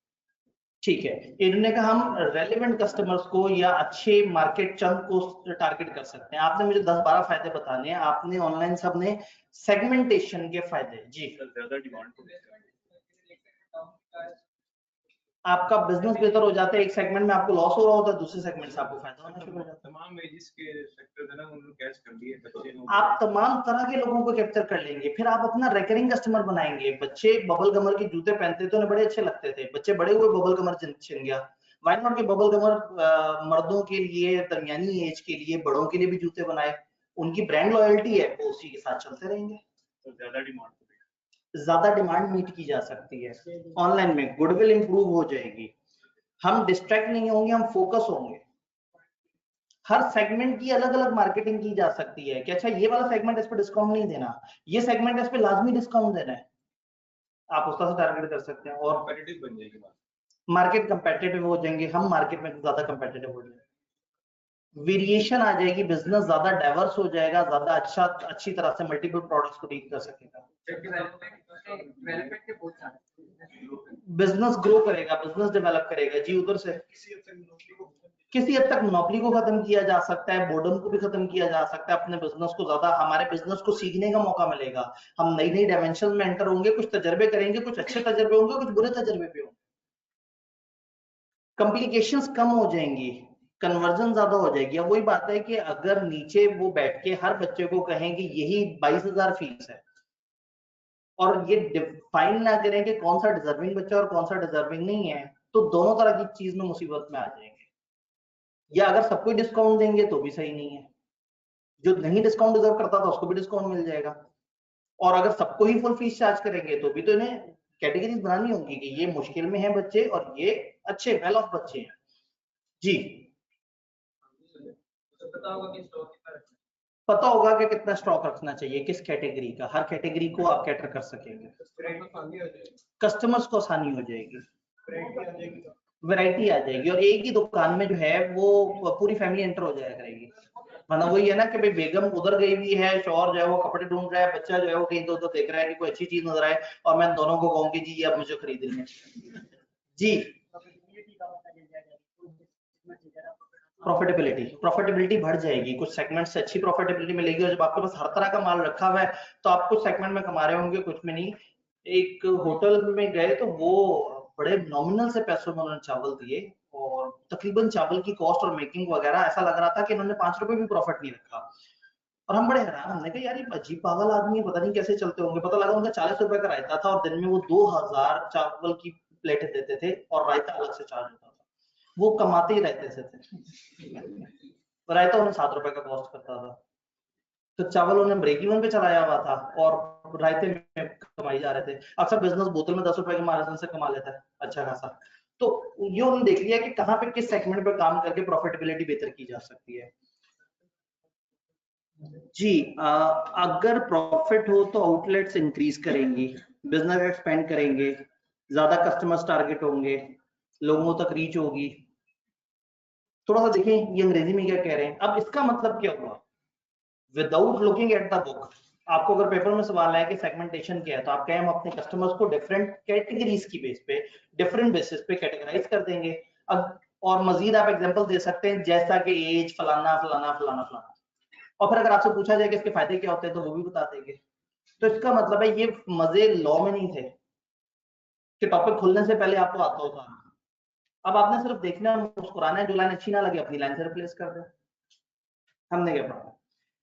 ठीक है, इन्होंने कहा हम रेलेवेंट कस्टमर्स को या अच्छे मार्केट चंक को टारगेट कर सकते हैं। आपने मुझे 10-12 फायदे बताने हैं, आपने ऑनलाइन सबने सेगमेंटेशन के फायदे। जी, ज्यादा डिमांड को आपका बिजनेस बेहतर हो जाता है, एक सेगमेंट में आपको लॉस हो रहा होता है, दूसरे सेगमेंट से आपको फायदा होना शुरू हो जाता है। तमाम एजेस के सेक्टर है ना, उन्होंने कैच कर लिए बच्चे लोग, आप तमाम तरह के लोगों को कैप्चर कर लेंगे, फिर आप अपना रिकरिंग कस्टमर बनाएंगे। बच्चे बबल गमर के जूते पहनते थे, उन्हें बड़े अच्छे लगते थे, बच्चे बड़े हुए बबल गमर छिन गया। व्हाई नॉट के बबल गमर मर्दों के लिए, दरमियानी एज के लिए, बड़ों के लिए भी जूते बनाए, उनकी ब्रांड लॉयल्टी है, वो उसी के साथ चलते रहेंगे। तो ज्यादा डिमांड मीट की जा सकती है ऑनलाइन में, गुडविल इंप्रूव हो जाएगी, हम डिस्ट्रैक्ट नहीं होंगे, हम फोकस होंगे। हर सेगमेंट की अलग अलग मार्केटिंग की जा सकती है कि अच्छा ये वाला सेगमेंट इस पे डिस्काउंट नहीं देना, ये सेगमेंट इस पे लाजमी डिस्काउंट देना है, आप उसका से टारगेट कर सकते हैं और कॉम्पिटिटिव बन जाएगी मार्केट कंपेटिटिव हो जाएंगे, हम मार्केट में ज्यादा कंपेटिटिव हो जाएंगे, वेरिएशन आ जाएगी, बिजनेस ज्यादा डाइवर्स हो जाएगा, ज्यादा अच्छी तरह से मल्टीपल प्रोडक्ट्स को डील कर सकेगा, बिजनेस ग्रो करेगा, बिजनेस डेवलप करेगा। जी, उधर से किसी हद तक मोनोपोली को खत्म किया जा सकता है, बोर्डम को भी खत्म किया जा सकता है, अपने बिजनेस को ज्यादा, हमारे बिजनेस को सीखने का मौका मिलेगा, हम नई नई डायमेंशन में एंटर होंगे, कुछ तजर्बे करेंगे, कुछ अच्छे तजर्बे होंगे, कुछ बुरे तजर्बे भी होंगे, कॉम्प्लिकेशंस कम हो जाएंगी, कन्वर्जन ज्यादा हो जाएगी। अब वही बात है कि अगर नीचे वो बैठ के हर बच्चे को कहें कि यही 22,000 फीस है और ये डिफाइन ना करें कि कौन सा डिजर्विंग बच्चा और कौन सा डिजर्विंग नहीं है, तो दोनों तरह की चीज में मुसीबत में आ जाएंगे। या अगर सबको डिस्काउंट देंगे तो भी सही नहीं है, जो नहीं डिस्काउंट डिजर्व करता था उसको भी डिस्काउंट मिल जाएगा, और अगर सबको ही फुल फीस चार्ज करेंगे तो भी तो इन्हें कैटेगरीज बनानी होंगी कि ये मुश्किल में है बच्चे और ये अच्छे वेल ऑफ बच्चे हैं। जी, पता होगा कि कितना स्टॉक रखना चाहिए किस कैटेगरी का, हर कैटेगरी को आप कैटर कर सकेंगे, कस्टमर्स को आसानी हो जाएगी, वैरायटी आ जाएगी, और एक ही दुकान में जो है वो पूरी फैमिली एंटर हो जाया करेगी। मतलब वही है ना कि भाई बेगम उधर गई हुई है, शौहर जो है वो कपड़े ढूंढ रहा है, बच्चा जो है वो कहीं तो उधर देख रहा है कि कोई अच्छी चीज नजर आए, और मैं दोनों को कहूंगी जी अब मुझे खरीदनी है। जी, प्रॉफिटेबिलिटी बढ़ जाएगी, कुछ सेगमेंट से अच्छी प्रॉफिटेबिलिटी मिलेगी, और जब आपके पास हर तरह का माल रखा हुआ है तो आप कुछ सेगमेंट में कमा रहे होंगे, कुछ में नहीं। एक होटल में गए तो वो बड़े नॉमिनल से पैसों में उन्होंने चावल दिए, और तकरीबन चावल की कॉस्ट और मेकिंग वगैरह ऐसा लग रहा था कि इन्होंने 5 रुपए भी प्रॉफिट नहीं रखा, और हम बड़े हैरान, हमने कहा यार ये अजीब पागल आदमी है, पता नहीं कैसे चलते होंगे। पता लगा उनका 40 रुपए का रायता था, और दिन में वो 2000 चावल की प्लेटें देते थे, और रायता अलग से चार्ज होता था, वो कमाते ही रहते थे। रायता उन्हें 7 रुपए का कॉस्ट करता था, तो चावल उन्हें ब्रेक इवन पे चलाया हुआ था और रायते में कमाई जा रहे थे। अक्सर बिजनेस बोतल में 10 रुपए के मार्जिन से कमा लेता है अच्छा खासा। तो ये उन्होंने देख लिया कि कहाँ पे किस सेगमेंट पे काम करके प्रॉफिटेबिलिटी बेहतर की जा सकती है। जी, अगर प्रॉफिट हो तो आउटलेट्स इंक्रीज करेंगी, बिजनेस एक्सपेंड करेंगे, ज्यादा कस्टमर्स टारगेट होंगे, लोगों तक रीच होगी। थोड़ा सा देखें ये अंग्रेजी में क्या कह रहे हैं। अब इसका मतलब क्या हुआ, without looking at the book, आपको अगर पेपर में सवाल आया कि सेगमेंटेशन क्या है, तो आप कहें हम अपने कस्टमर्स को डिफरेंट कैटेगरीज की बेस पे, डिफरेंट बेसिस पे कैटेगराइज कर देंगे। अब और मजीद आप एग्जांपल दे सकते हैं जैसा कि एज फलाना फलाना फलाना फलाना, और फिर अगर आपसे पूछा जाए कि इसके फायदे क्या होते हैं तो वो भी बता देंगे। तो इसका मतलब है ये मजे लॉ में नहीं थे कि टॉपिक खुलने से पहले आपको आता होता। अब आपने सिर्फ देखना है, मुस्कुराना है, जो लाइन अच्छी ना लगे अपनी लाइन से रिप्लेस कर दे। हमने क्या पढ़ा?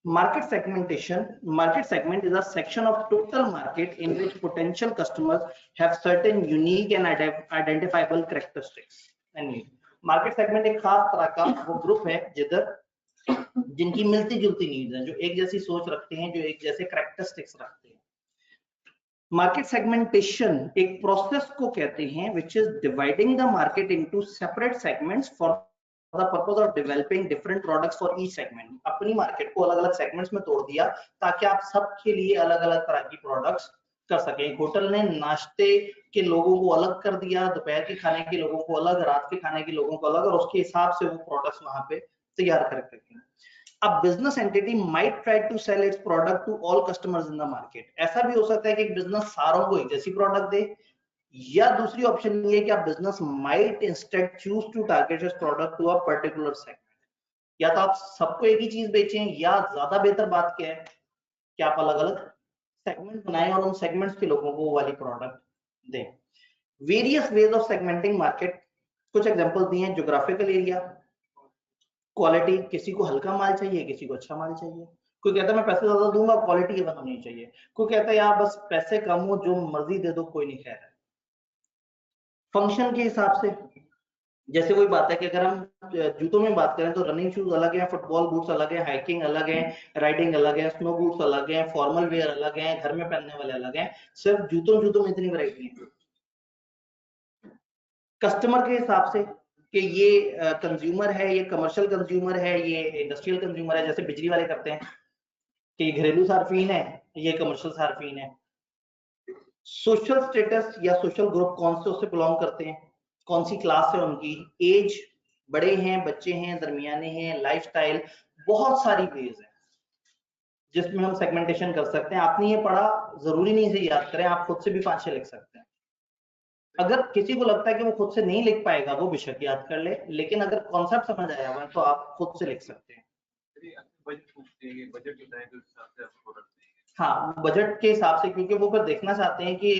Market segmentation. Market segment is a section of total market in which potential customers have certain unique and identifiable characteristics. And market segment एक खास तरह का वो ग्रुप है जिधर जिनकी मिलती जुलती नीड्स हैं, जो एक जैसी सोच रखते हैं, जो एक जैसे कैरेक्टरिस्टिक्स रखते हैं। मार्केट सेगमेंटेशन एक प्रोसेस को कहते हैं which is dividing the market into separate segments for the purpose of developing different products for each segment. अपनी मार्केट को अलग अलग सेगमेंट्स में तोड़ दिया ताकि आप सबके लिए अलग अलग तरह की प्रोडक्ट्स कर सकें। होटल ने नाश्ते के लोगों को अलग कर दिया, दोपहर के खाने के लोगों को अलग, रात के खाने के लोगों को अलग, और उसके हिसाब से वो प्रोडक्ट्स वहां पे तैयार कर सकें। A business entity might try to sell its product to all customers in the market. ऐसा भी हो सकता है कि एक बिजनेस सारों को एक जैसी प्रोडक्ट दे, या दूसरी ऑप्शन ये है कि आप business might instead choose to target this product to a particular segment. या तो आप सबको एक ही चीज बेचें, या ज्यादा बेहतर बात क्या है कि आप अलग अलग सेगमेंट बनाएं और उन सेगमेंट्स के लोगों को वो वाली प्रोडक्ट दें। Various ways of segmenting market, कुछ एग्जांपल्स दिए हैं। ज्योग्राफिकल एरिया, क्वालिटी, किसी को हल्का माल चाहिए, किसी को अच्छा माल चाहिए। कोई कहता है मैं पैसे ज्यादा दूंगा, क्वालिटी ये होनी चाहिए। कोई कहता है यार बस पैसे कम हो, जो मर्जी दे दो, कोई नहीं कह रहा है। फंक्शन के हिसाब से, जैसे कोई बात है कि अगर हम जूतों में बात करें तो रनिंग शूज अलग है, फुटबॉल बूट्स अलग है, हाइकिंग अलग है, राइडिंग अलग है, स्नो बूट्स अलग है, फॉर्मल वेयर अलग है, घर में पहनने वाले अलग हैं। सिर्फ जूतों में इतनी वैरायटी है। कस्टमर के हिसाब से कि ये कंज्यूमर है, ये कमर्शियल कंज्यूमर है, ये इंडस्ट्रियल कंज्यूमर है, जैसे बिजली वाले करते हैं कि ये घरेलू सार्फिन है, ये कमर्शियल सार्फिन है। सोशल स्टेटस या सोशल ग्रुप, कौन से उससे बिलोंग करते हैं, कौन सी क्लास है उनकी, एज, बड़े हैं, बच्चे हैं, दरमियाने हैं, लाइफस्टाइल, बहुत सारी वेज है जिसमें हम सेगमेंटेशन कर सकते हैं। आपने ये पढ़ा, जरूरी नहीं से याद करें, आप खुद से भी 5-6 लिख सकते हैं। अगर किसी को लगता है कि वो खुद से नहीं लिख पाएगा, वो बेशक याद कर ले, लेकिन अगर कॉन्सेप्ट समझ आया हुआ है तो आप खुद से लिख सकते हैं। हाँ, बजट के हिसाब से, क्योंकि वो फिर देखना चाहते हैं कि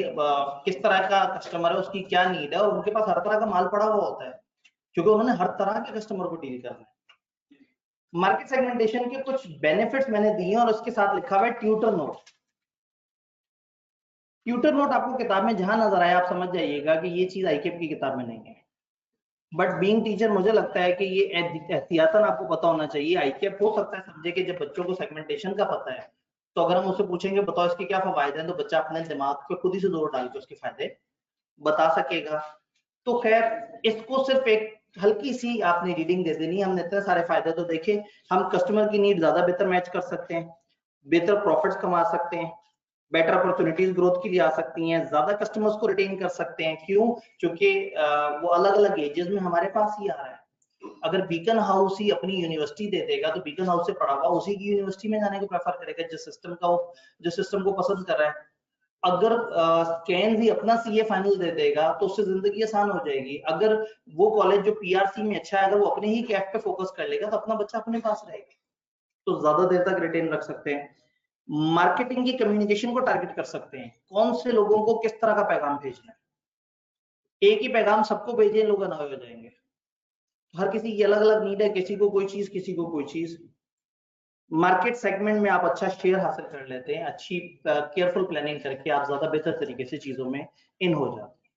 किस तरह का कस्टमर है, उसकी क्या नीड है, और उनके पास हर तरह का माल पड़ा हुआ होता है क्योंकि उन्होंने हर तरह के कस्टमर को डील करना है। मार्केट सेगमेंटेशन के कुछ बेनिफिट्स मैंने दिए और उसके साथ लिखा हुआ है ट्यूटर नोट। ट्यूटर नोट आपको किताब में जहां नजर आए आप समझ जाइएगा कि ये चीज आईकेप की किताब में नहीं है, बट बीइंग टीचर मुझे लगता है कि ये एहतियातन आपको पता होना चाहिए। आईकेप हो सकता है समझे कि जब बच्चों को सेगमेंटेशन का पता है तो अगर हम उससे पूछेंगे बताओ इसके क्या फायदे हैं, तो बच्चा अपने दिमाग पे खुद ही से जोर डाल के उसके फायदे बता सकेगा। तो खैर, इसको सिर्फ एक हल्की सी आपने रीडिंग दे देनी है। हमने इतने सारे फायदे तो देखे। हम कस्टमर की नीड ज्यादा बेहतर मैच कर सकते हैं, बेहतर प्रॉफिट्स कमा सकते हैं, बेटर अपॉर्चुनिटीज ग्रोथ के लिए आ सकती हैं, ज्यादा कस्टमर्स को रिटेन कर सकते हैं। क्यों? क्योंकि वो अलग अलग एजेस में हमारे पास ही आ रहा है। अगर बीकन हाउस ही अपनी यूनिवर्सिटी दे देगा तो बीकन हाउस से पढ़ा हुआ उसी की यूनिवर्सिटी में जाने को प्रेफर करेगा जिस सिस्टम को पसंद कर रहा है। अगर स्कैन ही अपना सीए फाइनल दे देगा तो उससे जिंदगी आसान हो जाएगी। अगर वो कॉलेज जो पीआरसी में अच्छा है, अगर वो अपने ही कैफ पे फोकस कर लेगा तो अपना बच्चा अपने पास रहेगा, तो ज्यादा देर तक रिटेन रख सकते हैं। मार्केटिंग की कम्युनिकेशन को टारगेट कर सकते हैं, कौन से लोगों को किस तरह का पैगाम भेजना है। एक ही पैगाम सबको भेजे, लोग अनॉय हो जाएंगे। हर किसी की अलग अलग नीड है, किसी को कोई चीज, किसी को कोई चीज। मार्केट सेगमेंट में आप अच्छा शेयर हासिल कर लेते हैं, अच्छी केयरफुल प्लानिंग करके आप ज्यादा बेहतर तरीके से चीजों में इन हो जाते हैं।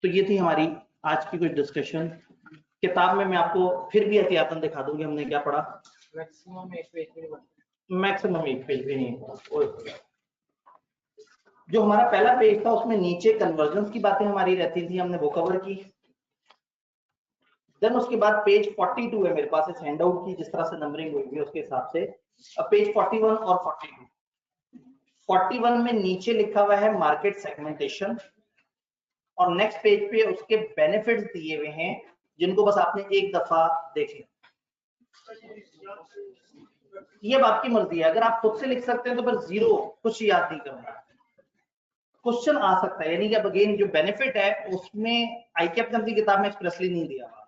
तो ये थी हमारी आज की कुछ डिस्कशन। किताब में मैं आपको फिर भी एहतियातन दिखा दूंगी हमने क्या पढ़ा। मैक्सिमम एक पेज भी नहीं। जो हमारा पहला पेज था उसमें नीचे कन्वर्जन्स की बातें हमारी रहती थी, हमने वो कवर की। देन उसके बाद पेज 42 है मेरे पास इस हैंडआउट की, जिस तरह से नंबरिंग हुई है उसके हिसाब से। अब पेज 41 और 42। 41 में नीचे लिखा हुआ है मार्केट सेगमेंटेशन, और नेक्स्ट पेज पे उसके बेनिफिट्स दिए हुए हैं जिनको बस आपने एक दफा देख लिया। ये अब आपकी मर्जी है, अगर आप खुद से लिख सकते हैं तो फिर जीरो, कुछ याद नहीं करना। क्वेश्चन आ सकता है, यानी कि अब अगेन जो बेनिफिट है उसमें आईकेएप ने अपनी किताब में एक्सप्रेसली नहीं दिया हुआ।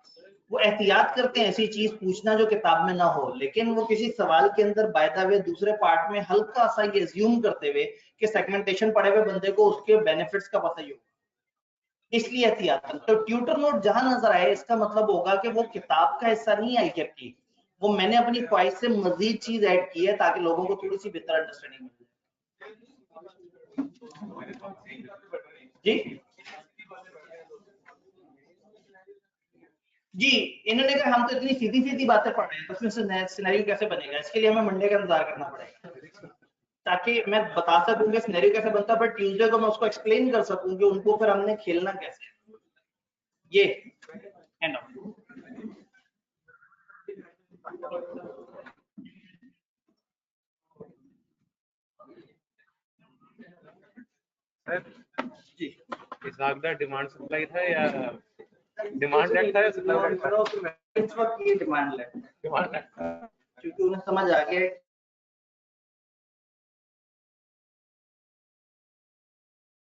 वो एहतियात करते हैं ऐसी चीज पूछना जो किताब में ना हो, लेकिन वो किसी सवाल के अंदर बाय द वे दूसरे पार्ट में हल्का सा ये अज्यूम करते हुए कि सेगमेंटेशन पढ़े हुए बंदे को उसके बेनिफिट्स का पता ही होगा, इसलिए एहतियात। तो ट्यूटर नोट जहां नजर आए इसका मतलब होगा कि वो किताब का हिस्सा नहीं है आईकेएप की, वो मैंने अपनी ख्वाहिश से मजीद चीज ऐड की है ताकि लोगों को थोड़ी सी बेहतर अंडरस्टैंडिंग मिल जाए। जी इन्होंने कहा हम तो इतनी सीधी सीधी बातें पढ़ रहे हैं, तो उसमें सिनेरियो कैसे बनेगा, इसके लिए हमें मंडे का इंतजार करना पड़ेगा ताकि मैं बता सकूं कि सिनेरियो कैसे बनता है, पर ट्यूसडे को मैं उसको एक्सप्लेन कर सकूं कि उनको फिर हमने खेलना कैसे है। ये एंड ऑफ। जी हिसाब का डिमांड सप्लाई था या डिमांड लेट था या सप्लाई लेट था? इस वक्त ये डिमांड है, डिमांड क्योंकि उन्हें समझ आ गया